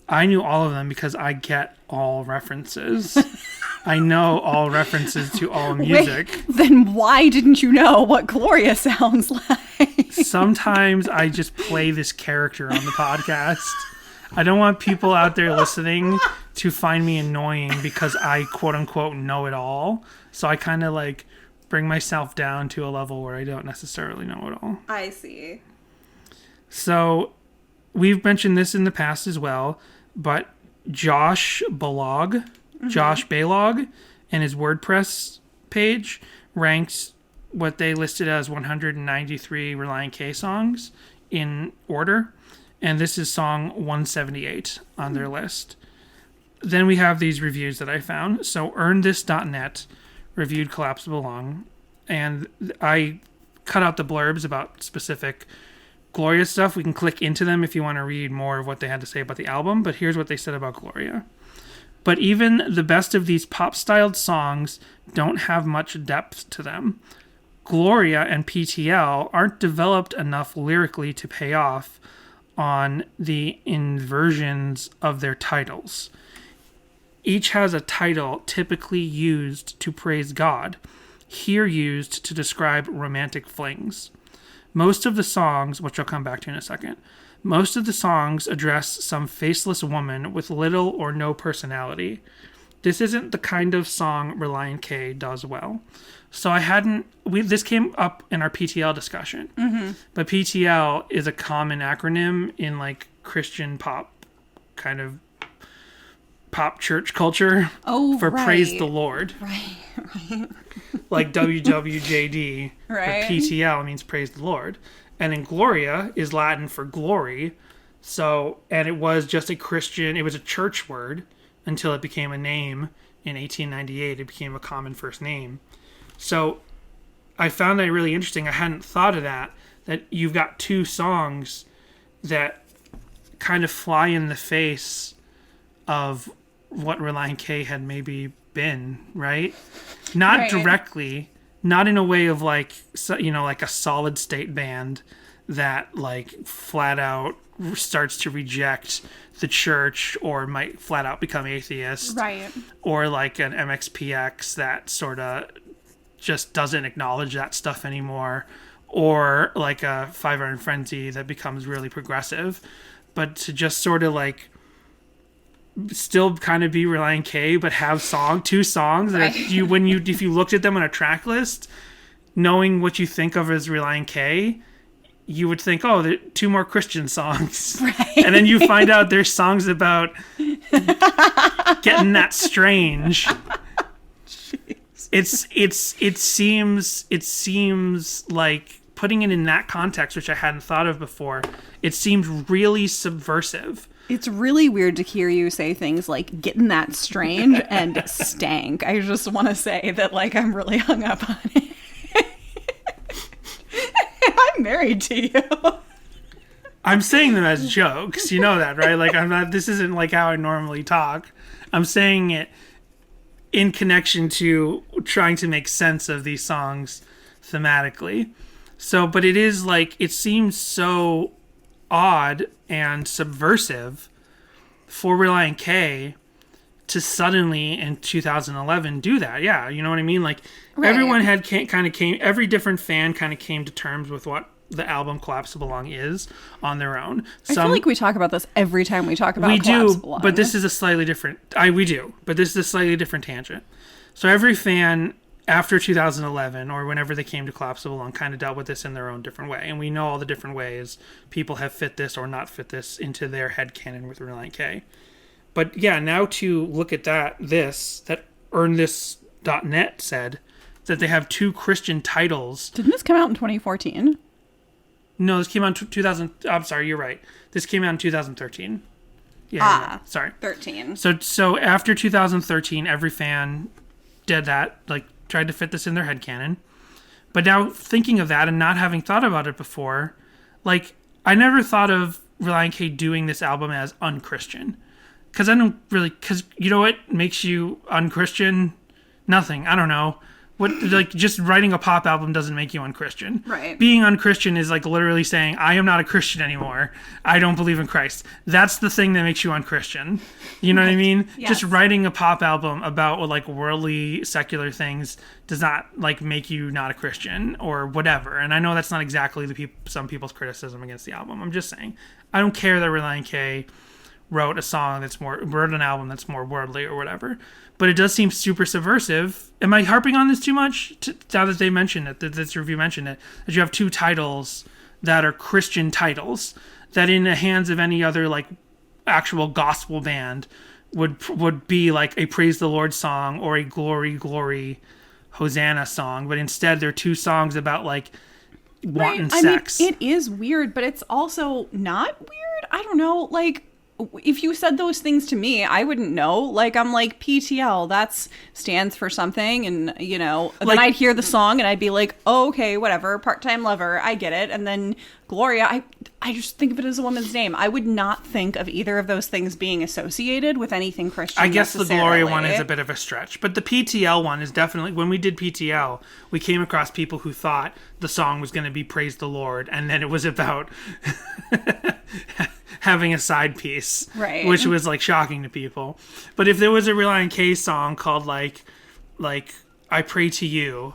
I knew all of them because I get all references. I know all references to all music. Wait, then why didn't you know what Gloria sounds like? Sometimes I just play this character on the podcast. I don't want people out there listening to find me annoying because I quote unquote know it all. So I kind of like bring myself down to a level where I don't necessarily know it all. I see. So we've mentioned this in the past as well, but Josh Balog, and his WordPress page ranks what they listed as 193 Relient K songs in order. And this is song 178 on their list. Then we have these reviews that I found. So earnthis.net reviewed Collapsible Lung. And I cut out the blurbs about specific Gloria stuff. We can click into them if you want to read more of what they had to say about the album. But here's what they said about Gloria. But even the best of these pop-styled songs don't have much depth to them. Gloria and PTL aren't developed enough lyrically to pay off on the inversions of their titles. Each has a title typically used to praise God, here used to describe romantic flings. Most of the songs, which I'll come back to in a second, most of the songs address some faceless woman with little or no personality. This isn't the kind of song Relient K does well. So this came up in our PTL discussion. Mm-hmm. But PTL is a common acronym in like Christian pop, kind of pop church culture for Praise the Lord. Right. Like WWJD, right. But PTL means Praise the Lord. And then Gloria is Latin for glory. So, and it was just it was a church word until it became a name in 1898. It became a common first name. So I found that really interesting. I hadn't thought of that you've got 2 songs that kind of fly in the face of what Relient K had maybe been, right? Not right. directly, not in a way of like, like a solid state band that like flat out starts to reject the church or might flat out become atheist. Right. Or like an MXPX that sort of just doesn't acknowledge that stuff anymore, or like a Five Iron Frenzy that becomes really progressive, but to just sort of like still kind of be Relient K, but have 2 songs that if you looked at them on a track list, knowing what you think of as Relient K, you would think, oh, there are 2 more Christian songs, right. And then you find out there's songs about getting that strange. It seems like, putting it in that context, which I hadn't thought of before, it seems really subversive. It's really weird to hear you say things like getting that strange and stank. I just want to say that like I'm really hung up on it. I'm married to you. I'm saying them as jokes. You know that, right? Like this isn't like how I normally talk. I'm saying it in connection to trying to make sense of these songs thematically. So, but it is like, it seems so odd and subversive for Relient K to suddenly in 2011 do that. Yeah, you know what I mean? Like right. Everyone had every different fan kind of came to terms with what the album Collapsible Lung is on their own. I feel like we talk about this every time we talk about Collapsible Lung. But this is a slightly different... we do, but this is a slightly different tangent. So every fan after 2011 or whenever they came to Collapsible Lung kind of dealt with this in their own different way. And we know all the different ways people have fit this or not fit this into their headcanon with Relient K. But yeah, now to look at that earnthis.net said that they have 2 Christian titles. Didn't this come out in 2014? No, this came out in 2000. I'm sorry, you're right. This came out in 2013. Yeah, you're right. Sorry. 13. So after 2013, every fan did that, like tried to fit this in their headcanon. But now thinking of that and not having thought about it before, like I never thought of Relient K doing this album as unchristian. Because you know what makes you unchristian? Nothing. I don't know. Just writing a pop album doesn't make you unchristian. Right. Being unchristian is like literally saying, I am not a Christian anymore. I don't believe in Christ. That's the thing that makes you unchristian. You know what I mean? Yes. Just writing a pop album about like worldly, secular things does not like make you not a Christian or whatever. And I know that's not exactly some people's criticism against the album. I'm just saying, I don't care that Relient K wrote an album that's more worldly or whatever. But it does seem super subversive. Am I harping on this too much? Now that they mentioned it, that this review mentioned it, that you have 2 titles that are Christian titles that in the hands of any other like actual gospel band would be like a praise the Lord song or a glory, glory, Hosanna song. But instead they're 2 songs about like wanting sex. I mean, it is weird, but it's also not weird. I don't know, like if you said those things to me, I wouldn't know. Like, I'm like, PTL, that stands for something. And, you know, then I'd hear the song and I'd be like, oh, okay, whatever, part-time lover, I get it. And then Gloria, I just think of it as a woman's name. I would not think of either of those things being associated with anything Christian. I guess the Gloria one is a bit of a stretch. But the PTL one is definitely, when we did PTL, we came across people who thought the song was going to be Praise the Lord. And then it was about having a side piece, right? Which was like shocking to people. But if there was a Relient K song called like I Pray to You,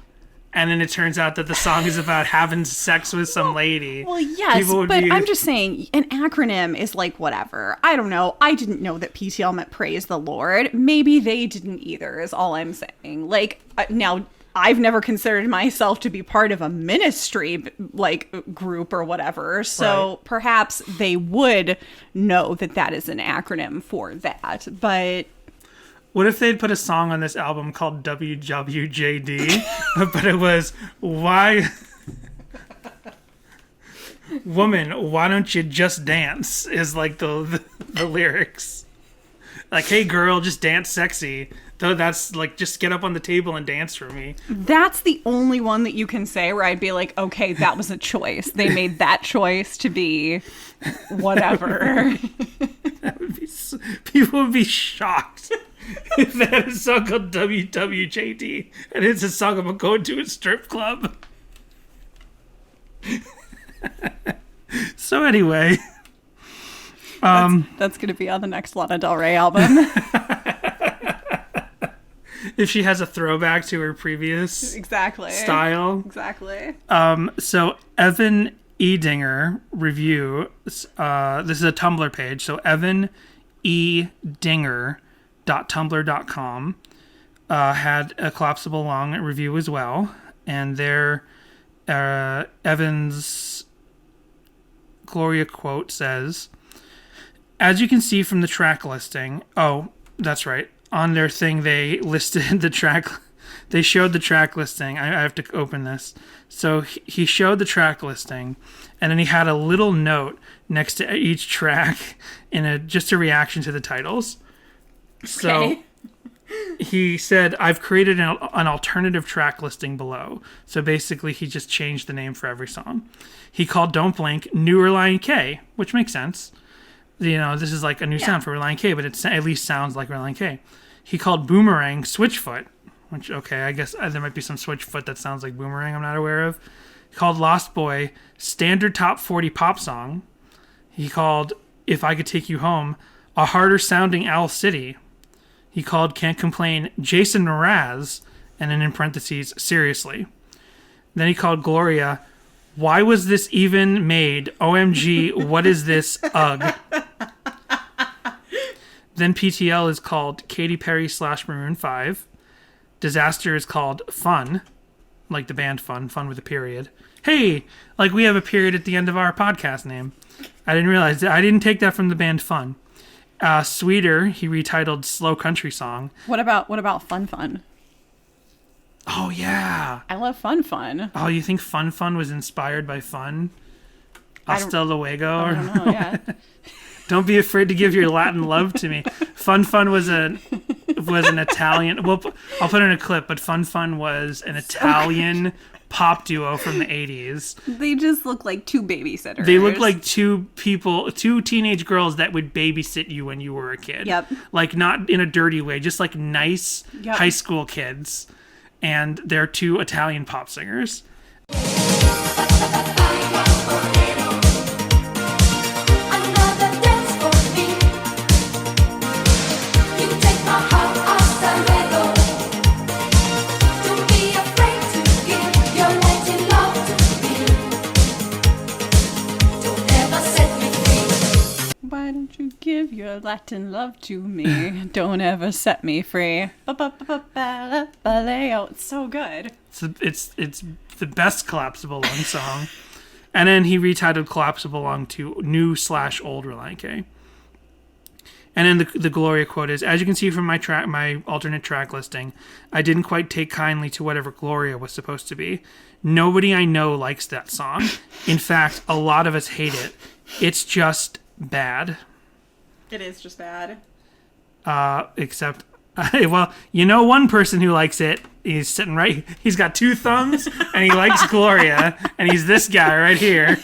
and then it turns out that the song is about having sex with some lady. Well, yes, but I'm just saying an acronym is like whatever. I don't know. I didn't know that PTL meant Praise the Lord. Maybe they didn't either, is all I'm saying. Like, now, I've never considered myself to be part of a ministry like group or whatever. So right. Perhaps they would know that that is an acronym for that. But what if they'd put a song on this album called WWJD, but it was why woman, why don't you just dance is like the lyrics. Like, hey girl, just dance sexy. Though that's like, just get up on the table and dance for me. That's the only one that you can say where I'd be like, okay, that was a choice. They made that choice to be whatever. That would be people would be shocked if they had a song called WWJD and it's a song about going to a strip club. So anyway, that's going to be on the next Lana Del Rey album. If she has a throwback to her previous style. Exactly. So Evan Edinger review, this is a Tumblr page, so evanedinger.tumblr.com had a Collapsible Lung review as well, and there Evan's Gloria quote says, as you can see from the track listing, oh, that's right, on their thing they listed the track, they showed the track listing. I have to open this. So he showed the track listing, and then he had a little note next to each track in just a reaction to the titles. So he said, I've created an alternative track listing below. So basically he just changed the name for every song. He called Don't Blink New Relient K, which makes sense. You know, this is like a new sound for Relient K, but it at least sounds like Relient K. He called Boomerang Switchfoot, which, okay, I guess there might be some Switchfoot that sounds like Boomerang I'm not aware of. He called Lost Boy Standard Top 40 Pop Song. He called If I Could Take You Home a harder sounding Owl City. He called Can't Complain Jason Mraz, and then in parentheses, Seriously. Then he called Gloria Why Was This Even Made? OMG, what is this? Ugh. Then PTL is called Katy Perry / Maroon 5. Disaster is called Fun, like the band Fun with a period. Hey, like we have a period at the end of our podcast name. I didn't realize that. I didn't take that from the band Fun. Sweeter, he retitled Slow Country Song. What about Fun? Oh, yeah. I love Fun. Oh, you think Fun was inspired by Fun? Hasta luego? I don't know, yeah. Don't be afraid to give your Latin love to me. Fun was an Italian. Well, I'll put in a clip, but Fun was an Italian pop duo from the 80s. They just look like two babysitters. They look like two teenage girls that would babysit you when you were a kid. Yep. Like, not in a dirty way, just like nice high school kids. And they're two Italian pop singers. Why don't you give your Latin love to me? Don't ever set me free. Baleo. It's so good. It's the best Collapsible Lung song. And then he retitled Collapsible Lung to new/old Relient K. And then the Gloria quote is, as you can see from my alternate track listing, I didn't quite take kindly to whatever Gloria was supposed to be. Nobody I know likes that song. In fact, a lot of us hate it. It's just bad. It is just bad. Except, well, you know one person who likes it. He's sitting right. He's got two thumbs, and he likes Gloria, and he's this guy right here.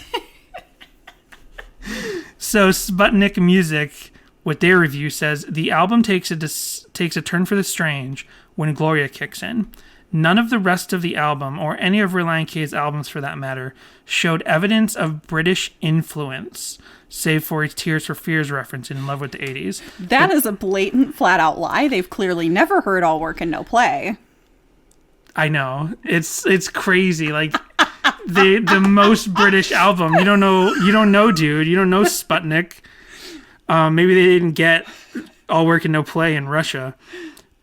So Sputnik Music, with their review, says the album takes a turn for the strange when Gloria kicks in. None of the rest of the album, or any of Relient K's albums for that matter, showed evidence of British influence, save for its Tears for Fears reference in Love with the 80s. That is a blatant, flat-out lie. They've clearly never heard All Work and No Play. I know. It's crazy. Like, the most British album. You don't know, dude. You don't know Sputnik. Maybe they didn't get All Work and No Play in Russia.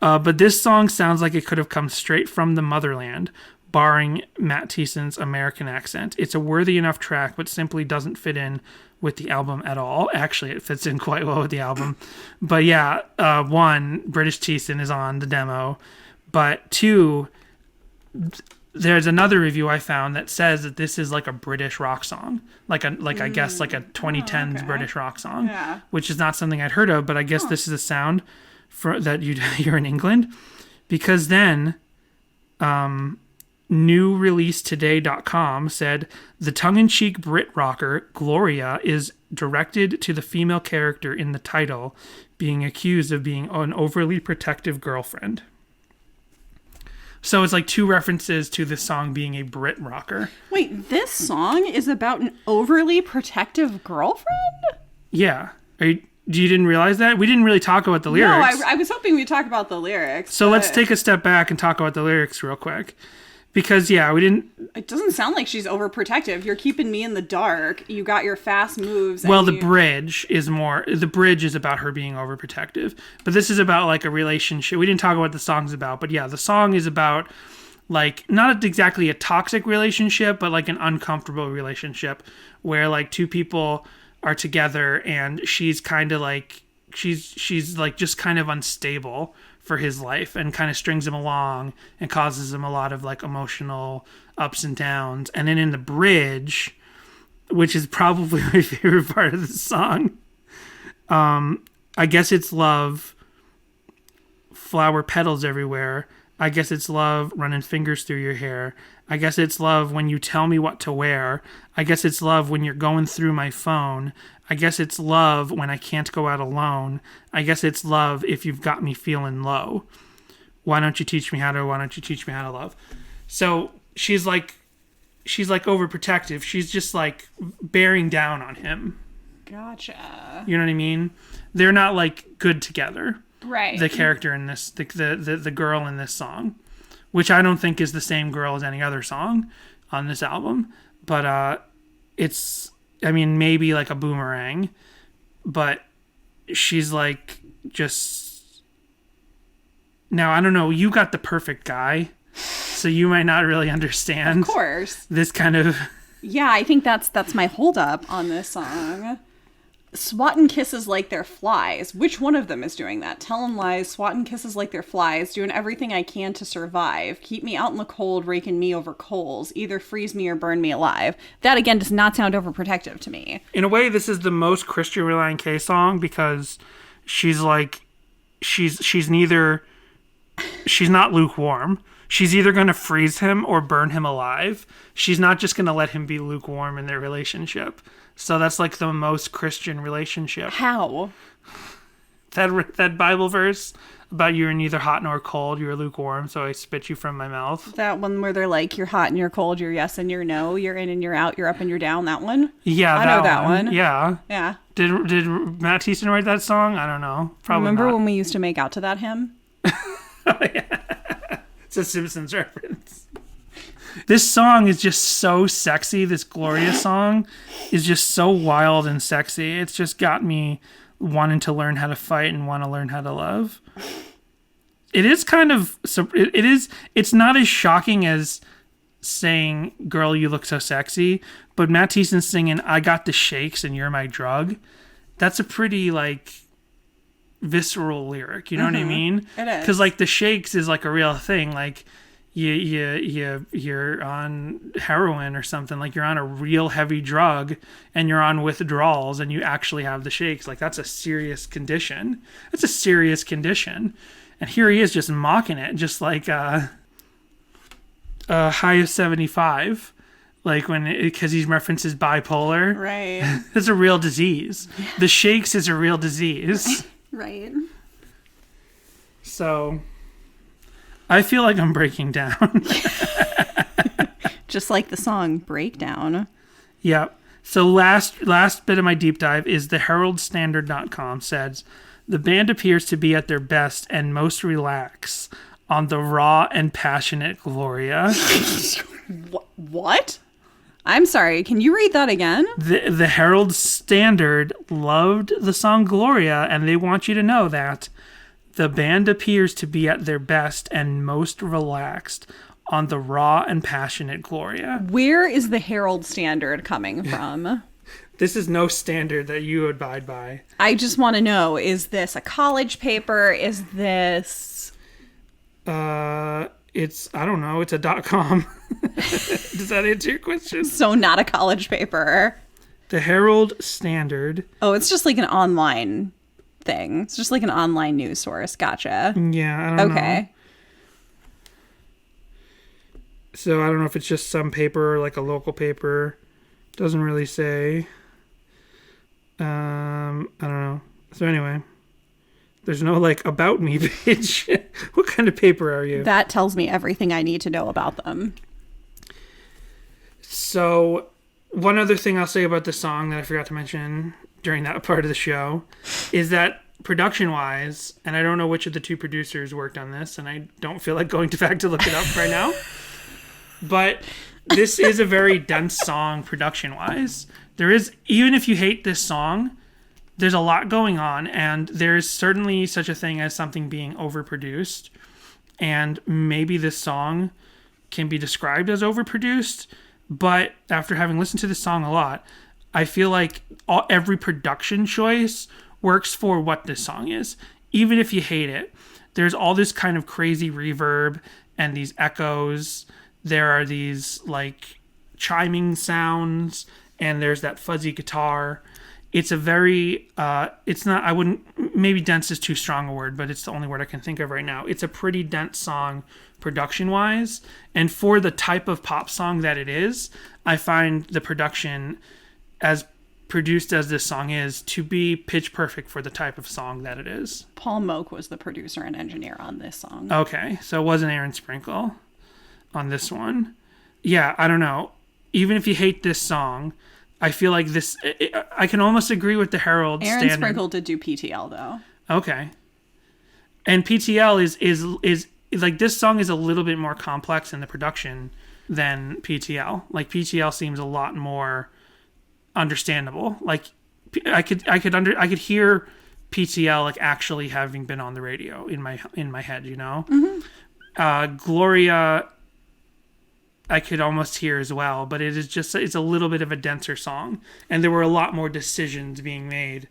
But this song sounds like it could have come straight from the motherland, barring Matt Thiessen's American accent. It's a worthy enough track, but simply doesn't fit in with the album at all. Actually, it fits in quite well with the album. But yeah, one, British Thiessen is on the demo. But two, there's another review I found that says that this is like a British rock song. I guess like a 2010s British rock song, which is not something I'd heard of, but I guess this is a sound that you're in England, because then newreleasetoday.com said the tongue-in-cheek Brit rocker Gloria is directed to the female character in the title being accused of being an overly protective girlfriend. So it's like two references to this song being a Brit rocker. Wait, this song is about an overly protective girlfriend? Yeah. You didn't realize that? We didn't really talk about the lyrics. No, I was hoping we'd talk about the lyrics. So let's take a step back and talk about the lyrics real quick. Because, yeah, we didn't... It doesn't sound like she's overprotective. You're keeping me in the dark. You got your fast moves. Well, the bridge is more... The bridge is about her being overprotective. But this is about, like, a relationship. We didn't talk about what the song's about. But, yeah, the song is about, like, not exactly a toxic relationship, but, like, an uncomfortable relationship where, like, two people are together and she's kind of, like... She's like, just kind of unstable for his life and kind of strings him along and causes him a lot of like emotional ups and downs. And then in the bridge, which is probably my favorite part of the song, I guess it's love, flower petals everywhere. I guess it's love running fingers through your hair. I guess it's love when you tell me what to wear. I guess it's love when you're going through my phone. I guess it's love when I can't go out alone. I guess it's love if you've got me feeling low. Why don't you teach me how to love? So she's like overprotective. She's just like bearing down on him. Gotcha. You know what I mean? They're not like good together. Right. The character in this, the girl in this song, which I don't think is the same girl as any other song on this album, but it's, I mean, maybe like a Boomerang, but she's like just Now, I don't know, you got the perfect guy, so you might not really understand Of course. this kind of... Yeah, I think that's my holdup on this song. Swatting kisses like they're flies. Which one of them is doing that? Telling lies, swatting kisses like they're flies, doing everything I can to survive. Keep me out in the cold, raking me over coals. Either freeze me or burn me alive. That, again, does not sound overprotective to me. In a way, this is the most Christian Relient K song because she's like... She's neither... She's not lukewarm. She's either going to freeze him or burn him alive. She's not just going to let him be lukewarm in their relationship. So that's like the most Christian relationship. How? That Bible verse about you're neither hot nor cold, you're lukewarm, so I spit you from my mouth. That one where they're like, you're hot and you're cold, you're yes and you're no, you're in and you're out, you're up and you're down, that one? Yeah, I know that one. Yeah. Yeah. Did Matt Thiessen write that song? I don't know. Probably Remember not. when we used to make out to that hymn? It's a Simpsons reference. This song is just so sexy. This Gloria song is just so wild and sexy. It's just got me wanting to learn how to fight and want to learn how to love. It is kind of... It's not as shocking as saying, girl, you look so sexy. But Matt Thiessen singing, I got the shakes and you're my drug. That's a pretty, like... visceral lyric, you know what I mean? It is. Because like the shakes is like a real thing. Like you're on heroin or something. Like you're on a real heavy drug and you're on withdrawals and you actually have the shakes. Like that's a serious condition. That's a serious condition. And here he is just mocking it, just like high of 75. Like because he references bipolar. Right. It's a real disease. The shakes is a real disease. Right. So, I feel like I'm breaking down. Just like the song Breakdown. Yeah. So last bit of my deep dive is the heraldstandard.com says, the band appears to be at their best and most relaxed on the raw and passionate Gloria. What? I'm sorry, can you read that again? The Herald Standard loved the song Gloria, and they want you to know that the band appears to be at their best and most relaxed on the raw and passionate Gloria. Where is the Herald Standard coming from? This is no standard that you abide by. I just want to know, is this a college paper? Is this... It's, I don't know, it's a .com. Does that answer your question? So not a college paper. The Herald Standard. Oh, it's just like an online thing. It's just like an online news source. Gotcha. Yeah, I don't know. Okay. So I don't know if it's just some paper, like a local paper. Doesn't really say. I don't know. So anyway, there's no like about me page. What kind of paper are you? That tells me everything I need to know about them. So one other thing I'll say about the song that I forgot to mention during that part of the show is that production-wise, and I don't know which of the two producers worked on this, and I don't feel like going back to look it up right now, but this is a very dense song production-wise. There is, even if you hate this song, there's a lot going on, and there's certainly such a thing as something being overproduced, and maybe this song can be described as overproduced, but after having listened to this song a lot, I feel like every production choice works for what this song is. Even if you hate it, there's all this kind of crazy reverb and these echoes. There are these like chiming sounds, and there's that fuzzy guitar. It's a very, it's not, I wouldn't, maybe dense is too strong a word, but it's the only word I can think of right now. It's a pretty dense song production-wise, and for the type of pop song that it is, I find the production, as produced as this song is, to be pitch perfect for the type of song that it is. Paul Moak was the producer and engineer on this song. Okay, so it wasn't Aaron Sprinkle on this one. Yeah, I don't know. Even if you hate this song, I feel like this, I can almost agree with the Herald Aaron standard. Sprinkle did do PTL though. Okay. And PTL is like, this song is a little bit more complex in the production than PTL. Like PTL seems a lot more understandable. Like I could hear PTL like actually having been on the radio in my head, you know. Gloria, I could almost hear as well, but it's a little bit of a denser song, and there were a lot more decisions being made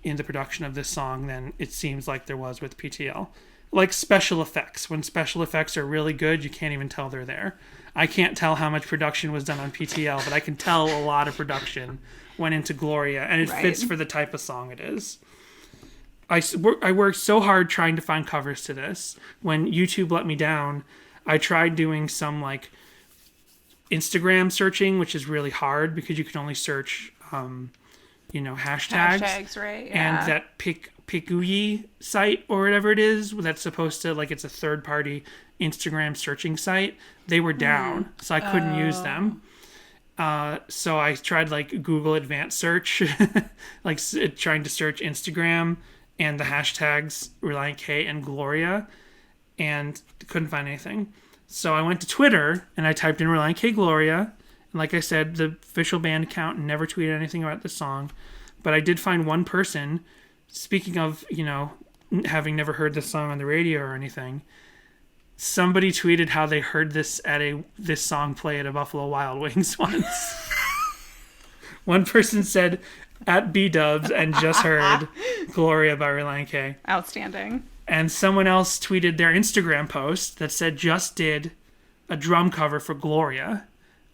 in the production of this song than it seems like there was with PTL. Like special effects. When special effects are really good, you can't even tell they're there. I can't tell how much production was done on PTL, but I can tell a lot of production went into Gloria, and it fits for the type of song it is. I worked so hard trying to find covers to this. When YouTube let me down, I tried doing some like Instagram searching, which is really hard because you can only search, hashtags. Hashtags, right? Yeah. And that Pikuyi site or whatever it is that's supposed to, like, it's a third-party Instagram searching site. They were down, so I couldn't use them. So I tried, like, Google Advanced Search, like trying to search Instagram and the hashtags Relient K and Gloria, and couldn't find anything. So I went to Twitter, and I typed in Relient K Gloria, and like I said, the official band account never tweeted anything about this song, but I did find one person. Speaking of, having never heard this song on the radio or anything, somebody tweeted how they heard this song play at a Buffalo Wild Wings once. One person said at B-Dubs and just heard Gloria by Relient K. Outstanding. And someone else tweeted their Instagram post that said just did a drum cover for Gloria.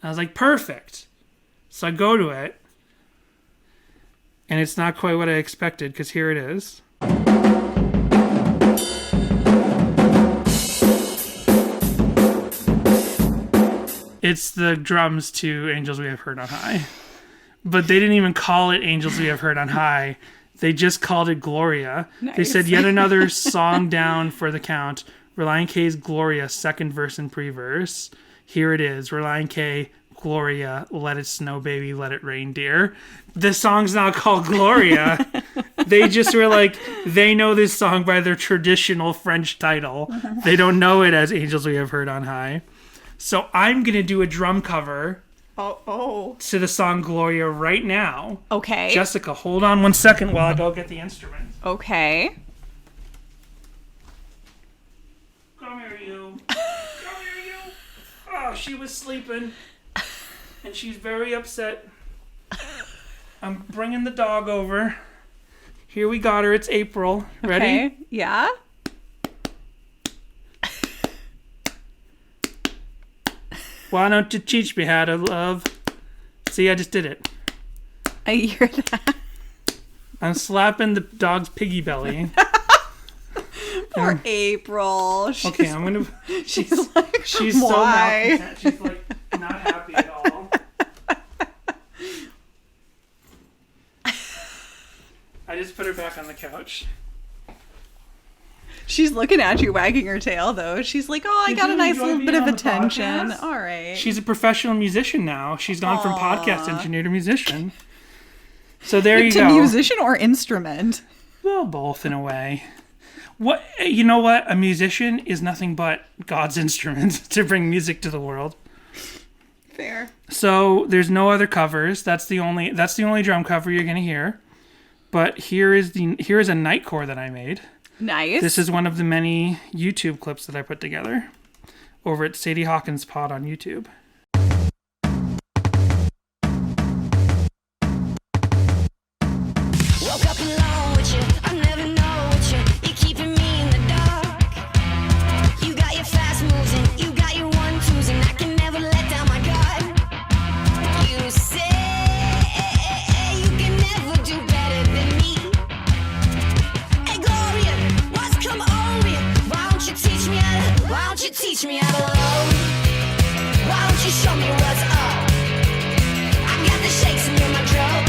And I was like, perfect. So I go to it. And it's not quite what I expected, because here it is. It's the drums to Angels We Have Heard on High. But they didn't even call it Angels We Have Heard on High. They just called it Gloria. Nice. They said yet another song down for the count. Relient K's Gloria, second verse and pre-verse. Here it is. Relient K, Gloria, Let It Snow Baby, Let It Rain Dear. The song's not called Gloria. They just were like, they know this song by their traditional French title. They don't know it as Angels We Have Heard on High. So I'm going to do a drum cover to the song Gloria right now. Okay. Jessica, hold on 1 second while I go get the instrument. Okay. Come here, you. Come here, you. Oh, she was sleeping. And she's very upset. I'm bringing the dog over. Here we got her. It's April. Ready? Okay. Yeah. Why don't you teach me how to love? See, I just did it. I hear that. I'm slapping the dog's piggy belly. Poor April. Okay, I'm gonna. She's like, she's so why? malcontent. She's like not happy at all. I just put her back on the couch. She's looking at you, wagging her tail, though. She's like, "Oh, I got a nice little bit of attention." Podcast? All right. She's a professional musician now. She's gone from podcast engineer to musician. So there you go. To musician or instrument? Well, both in a way. What you know? What a musician is nothing but God's instrument to bring music to the world. Fair. So there's no other covers. That's the only drum cover you're gonna hear. But here is a nightcore that I made. Nice. This is one of the many YouTube clips that I put together over at Sadie Hawkins Pod on YouTube. Woke up alone with you, I never know what you're keeping me in the dark. You got your fast moves and you got your 1-2s, and I can never let down my guard. You say you can never do better than me. Hey Gloria, what's come over you? Why don't you teach me how to love? Why don't you show me what's up? I got the shakes and you're my drug.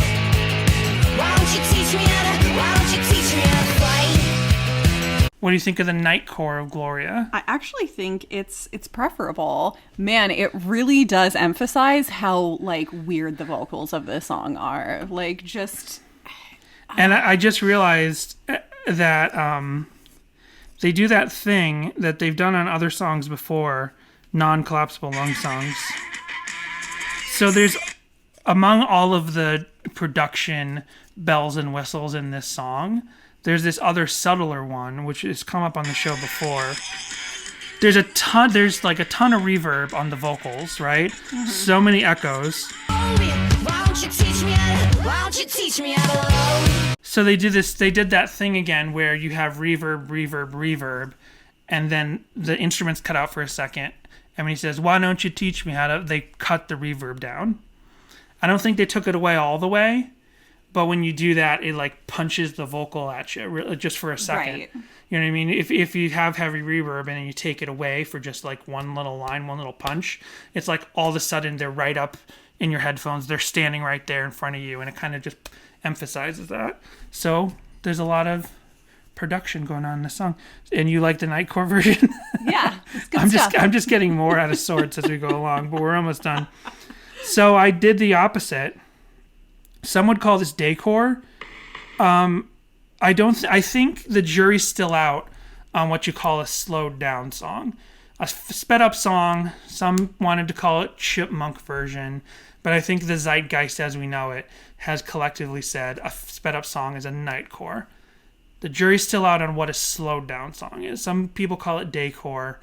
Why don't you teach me how to fight? What do you think of the nightcore of Gloria? I actually think it's preferable. Man, it really does emphasize how like weird the vocals of this song are. Like just. And I just realized that they do that thing that they've done on other songs before, non-collapsible lung songs. So there's, among all of the production bells and whistles in this song, there's this other subtler one, which has come up on the show before. There's like a ton of reverb on the vocals, right? So many echoes. Why don't you teach me how to love? So they did that thing again where you have reverb, and then the instruments cut out for a second. And when he says, why don't you teach me how to, they cut the reverb down. I don't think they took it away all the way, but when you do that, it like punches the vocal at you just for a second. Right. You know what I mean? If you have heavy reverb and then you take it away for just like one little line, one little punch, it's like all of a sudden they're right up in your headphones. They're standing right there in front of you, and it kind of just emphasizes that. So there's a lot of production going on in this song. And you like the Nightcore version? Yeah, it's good stuff. I'm just getting more out of sorts as we go along, but we're almost done. So I did the opposite. Some would call this daycore. I think the jury's still out on what you call a slowed down song. A sped up song, some wanted to call it chipmunk version, but I think the zeitgeist as we know it has collectively said a sped up song is a nightcore. The jury's still out on what a slowed down song is. Some people call it daycore.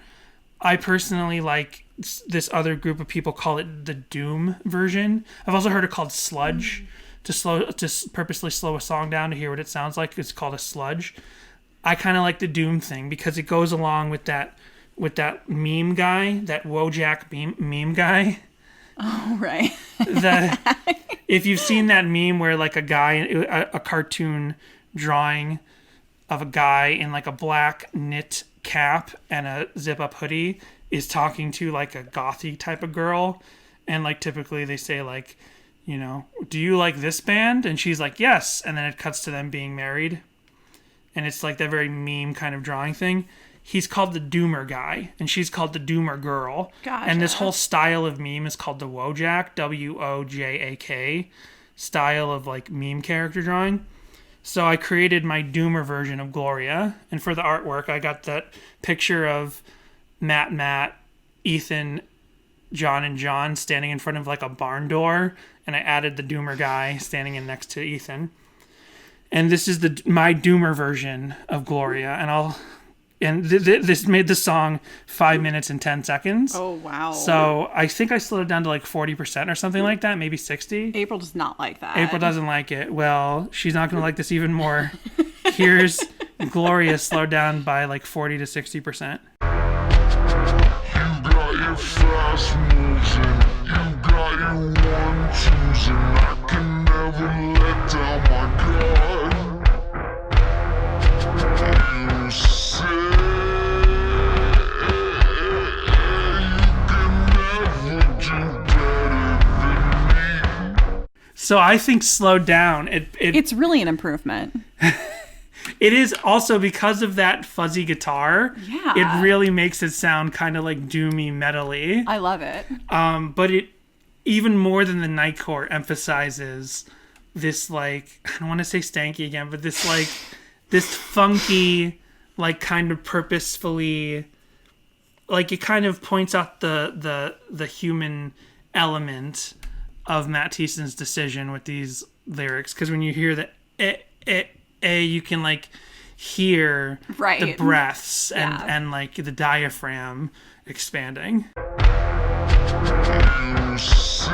I personally like this other group of people call it the doom version. I've also heard it called sludge. To purposely slow a song down to hear what it sounds like. It's called a sludge. I kind of like the doom thing because it goes along with that meme guy, that Wojak meme guy. Oh, right. If you've seen that meme where like a guy, a cartoon drawing of a guy in like a black knit cap and a zip up hoodie is talking to like a gothy type of girl, and like typically they say like, you know, do you like this band? And she's like, yes. And then it cuts to them being married. And it's like that very meme kind of drawing thing. He's called the Doomer guy, and she's called the Doomer girl. Gotcha. And this whole style of meme is called the Wojak, Wojak, style of like meme character drawing. So I created my Doomer version of Gloria. And for the artwork, I got that picture of Matt, Ethan, John, and John standing in front of like a barn door. And I added the Doomer guy standing in next to Ethan. And this is my Doomer version of Gloria. And this made the song 5 minutes and 10 seconds. Oh, wow. So I think I slowed it down to like 40% or something like that, maybe 60. April does not like that. April doesn't like it. Well, she's not going to like this even more. Here's Gloria slowed down by like 40 to 60%. You got your fast moves and you got your 1-2s, and I can never let down my guard. You say you can never do better than me. So I think slowed down. It's really an improvement. It is also because of that fuzzy guitar. Yeah. It really makes it sound kind of like doomy metally. I love it. But it, even more than the Nightcore, emphasizes this like, I don't want to say stanky again, but this like, this funky, like kind of purposefully, like it kind of points out the human element of Matt Thiessen's decision with these lyrics. Because when you hear the you can like hear Right. the breaths Yeah. and like the diaphragm expanding. You say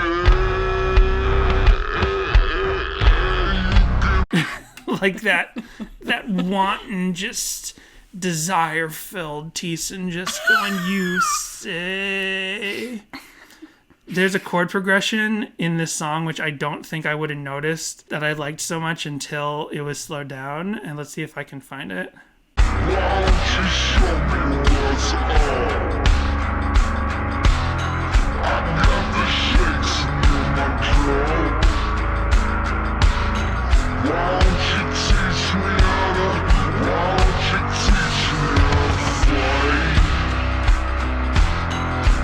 Like that wanton, just desire-filled Thiessen just going, you say. There's a chord progression in this song which I don't think I would have noticed that I liked so much until it was slowed down. And let's see if I can find it. why don't you show me what's up? I got the shakes in my throat. Why don't you teach me how to fight?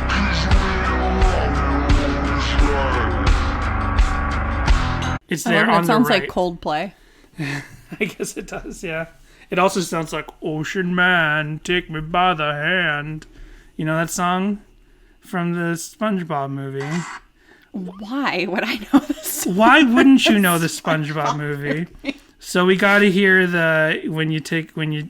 'Cause when you're wrong, you're always right. It's I there love it. on It sounds the right. like Coldplay. I guess it does, yeah. It also sounds like Ocean Man, take me by the hand. You know that song from the SpongeBob movie? Why would I know this? Why wouldn't you know the SpongeBob movie? So we got to hear the when you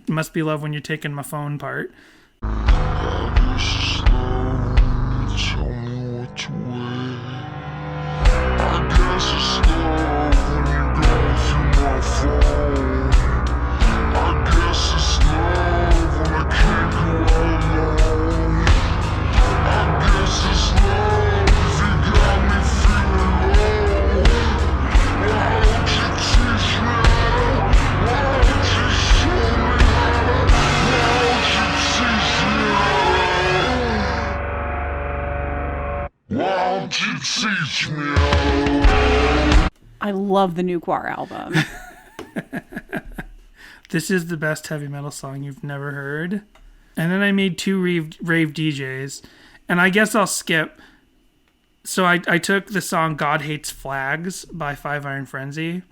must be love when you're taking my phone part. I guess it's love when you tell me what to wear. I guess it's love when you're going through my phone. I guess it's love when I can't go alone. I guess it's love if you got me feeling low. Why don't you teach me how to? Why don't you show me how to? Why don't you teach me how? Why don't you teach me how? I love the new Guar album. This is the best heavy metal song you've never heard. And then I made 2 rave DJs. And I guess I'll skip. So I took the song God Hates Flags by Five Iron Frenzy,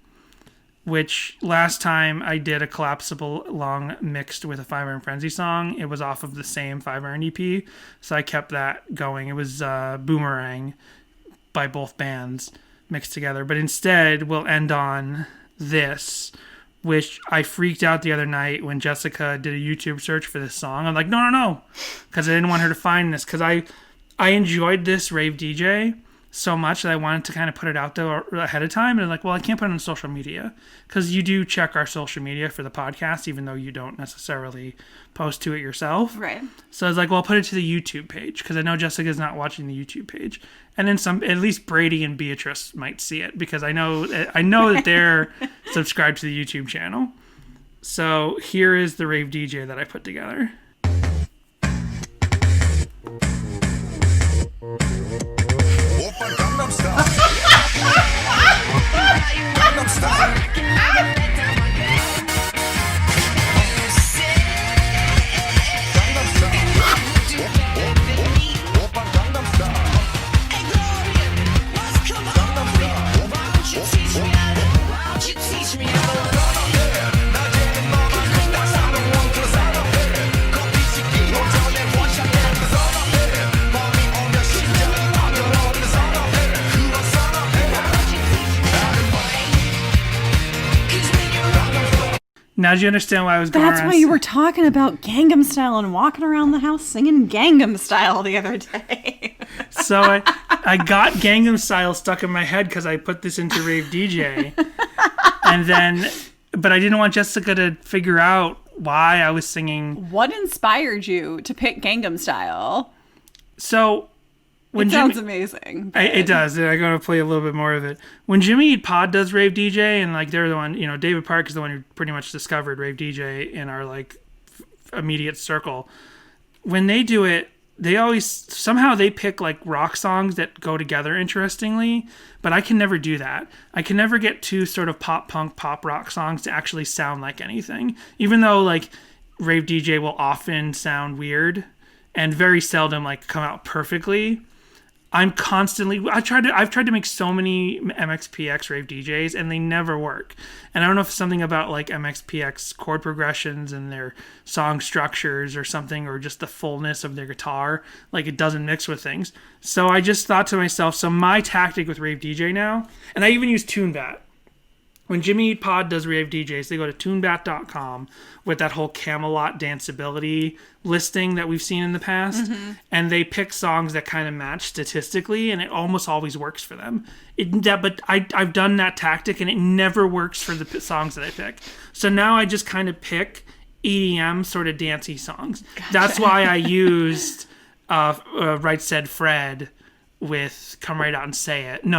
which last time I did a Collapsible Lung mixed with a Five Iron Frenzy song. It was off of the same Five Iron EP. So I kept that going. It was Boomerang by both bands mixed together. But instead, we'll end on this, which I freaked out the other night when Jessica did a YouTube search for this song. I'm like, no, because I didn't want her to find this, because I enjoyed this rave DJ so much that I wanted to kind of put it out there ahead of time. And I'm like, well, I can't put it on social media, because you do check our social media for the podcast, even though you don't necessarily post to it yourself. Right. So I was like, well, I'll put it to the YouTube page, because I know Jessica's not watching the YouTube page. And then at least Brady and Beatrice might see it, because I know that they're subscribed to the YouTube channel. So here is the rave DJ that I put together. Now do you understand why I was going That's around? why you were talking about Gangnam Style and walking around the house singing Gangnam Style the other day. So I got Gangnam Style stuck in my head because I put this into Rave DJ. But I didn't want Jessica to figure out why I was singing. What inspired you to pick Gangnam Style? So when It sounds amazing. It does. I got to play a little bit more of it. When Jimmy Eat Pod does Rave DJ, and like they're the one, David Park is the one who pretty much discovered Rave DJ in our like immediate circle. When they do it, they always somehow they pick like rock songs that go together interestingly, but I can never do that. I can never get 2 sort of pop punk pop rock songs to actually sound like anything, even though like Rave DJ will often sound weird and very seldom like come out perfectly. I've tried to make so many MXPX rave DJs and they never work. And I don't know if it's something about like MXPX chord progressions and their song structures or something, or just the fullness of their guitar. Like it doesn't mix with things. So I just thought to myself, so my tactic with Rave DJ now, and I even use TuneBat. When Jimmy Eat Pod does Rave DJs, they go to tunebat.com with that whole Camelot danceability listing that we've seen in the past, and they pick songs that kind of match statistically, and it almost always works for them. But I've done that tactic, and it never works for the songs that I pick. So now I just kind of pick EDM sort of dancey songs. Gotcha. That's why I used Right Said Fred with Come Right Out and Say It. No.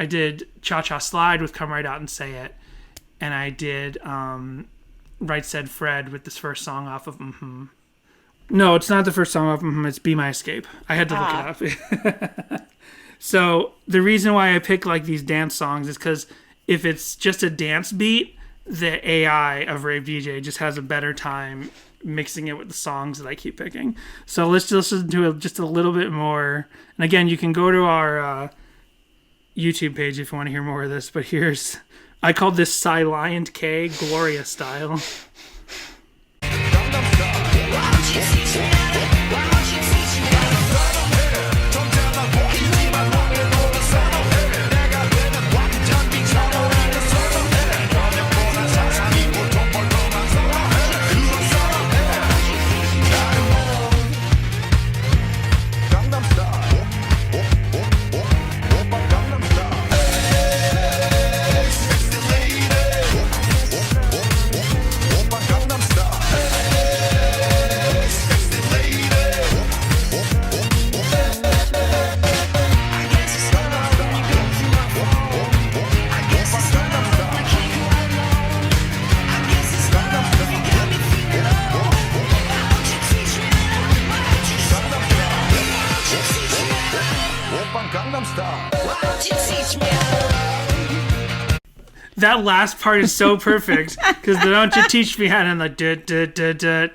I did Cha Cha Slide with Come Right Out and Say It. And I did Right Said Fred with this first song off of No, it's not the first song off of it's Be My Escape. I had to look it up. So the reason why I pick like these dance songs is because if it's just a dance beat, the AI of Rave DJ just has a better time mixing it with the songs that I keep picking. So let's listen to it just a little bit more. And again, you can go to our YouTube page if you want to hear more of this, but I called this Silent K Gloria style. on Gangnam Style. Why don't you teach me how to That last part is so perfect because don't you teach me how to like dut.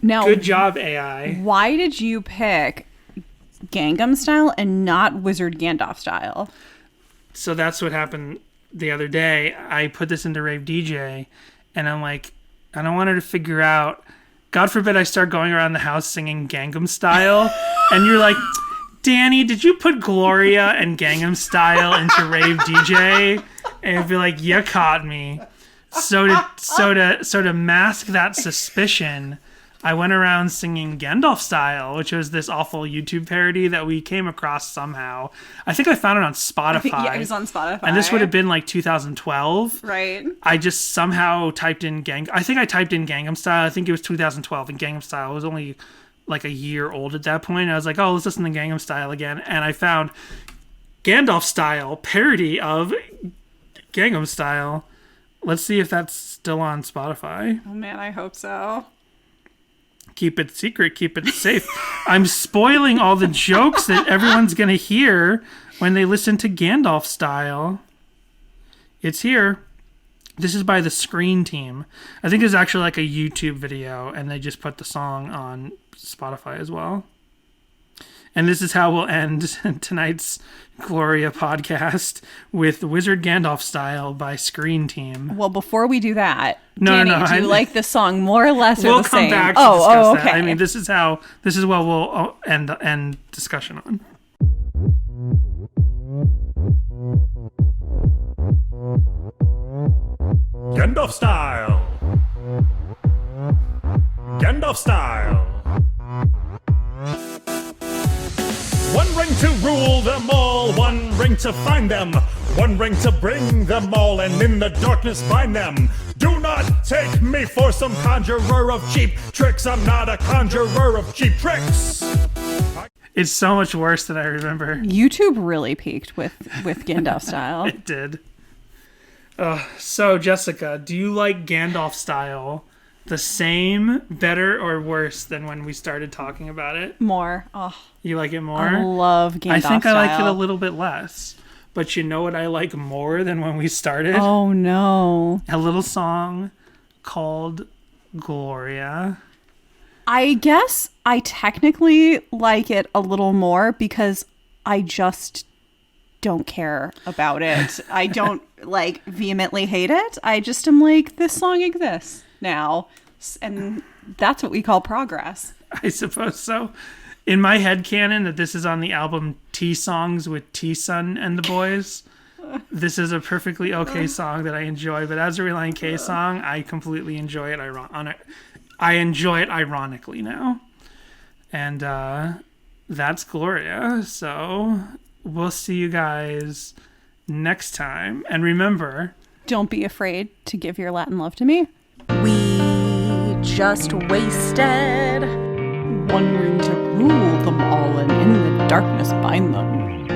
Now, Good job, AI. why did you pick Gangnam Style and not Wizard Gandalf Style? So that's what happened the other day. I put this into Rave DJ, and I'm like, I don't want her to figure out. God forbid I start going around the house singing Gangnam Style, and you're like, Danny, did you put Gloria and Gangnam Style into Rave DJ? And it'd be like, you caught me. So to mask that suspicion, I went around singing Gandalf Style, which was this awful YouTube parody that we came across somehow. I think I found it on Spotify. Yeah, it was on Spotify. And this would have been like 2012. Right. I just somehow typed in I think I typed in Gangnam Style. I think it was 2012, and Gangnam Style was only like a year old at that point. And I was like, oh, let's listen to Gangnam Style again. And I found Gandalf Style, parody of Gangnam Style. Let's see if that's still on Spotify. Oh man, I hope so. Keep it secret, keep it safe. I'm spoiling all the jokes that everyone's going to hear when they listen to Gandalf Style. It's here. This is by the Screen Team. I think it's actually like a YouTube video, and they just put the song on Spotify as well. And this is how we'll end tonight's Gloria podcast with Wizard Gandalf Style by Screen Team. Well, before we do that, No, Danny, no, do you I- like the song more or less or We'll the come same? back to discuss okay. that. I mean, this is what we'll end discussion on. Gandalf Style. Gandalf Style. One ring to rule them all, one ring to find them, one ring to bring them all, and in the darkness find them. Do not take me for some conjurer of cheap tricks. I'm not a conjurer of cheap tricks. It's so much worse than I remember. YouTube really peaked with Gandalf Style. It did. So, Jessica, do you like Gandalf Style the same, better, or worse than when we started talking about it? More. Oh, You like it more? I love Gandalf I think Style. I like it a little bit less. But you know what I like more than when we started? Oh no. A little song called Gloria. I guess I technically like it a little more because I just don't care about it. I don't like vehemently hate it. I just am like, this song exists now. And that's what we call progress. I suppose so. In my head canon that this is on the album T Songs with T-Sun and the Boys. This is a perfectly okay song that I enjoy, but as a Relient K song, I completely enjoy it. I enjoy it ironically now. And that's Gloria. So we'll see you guys next time. And remember, Don't be afraid to give your Latin love to me. We just wasted one ring to rule them all, and in the darkness bind them.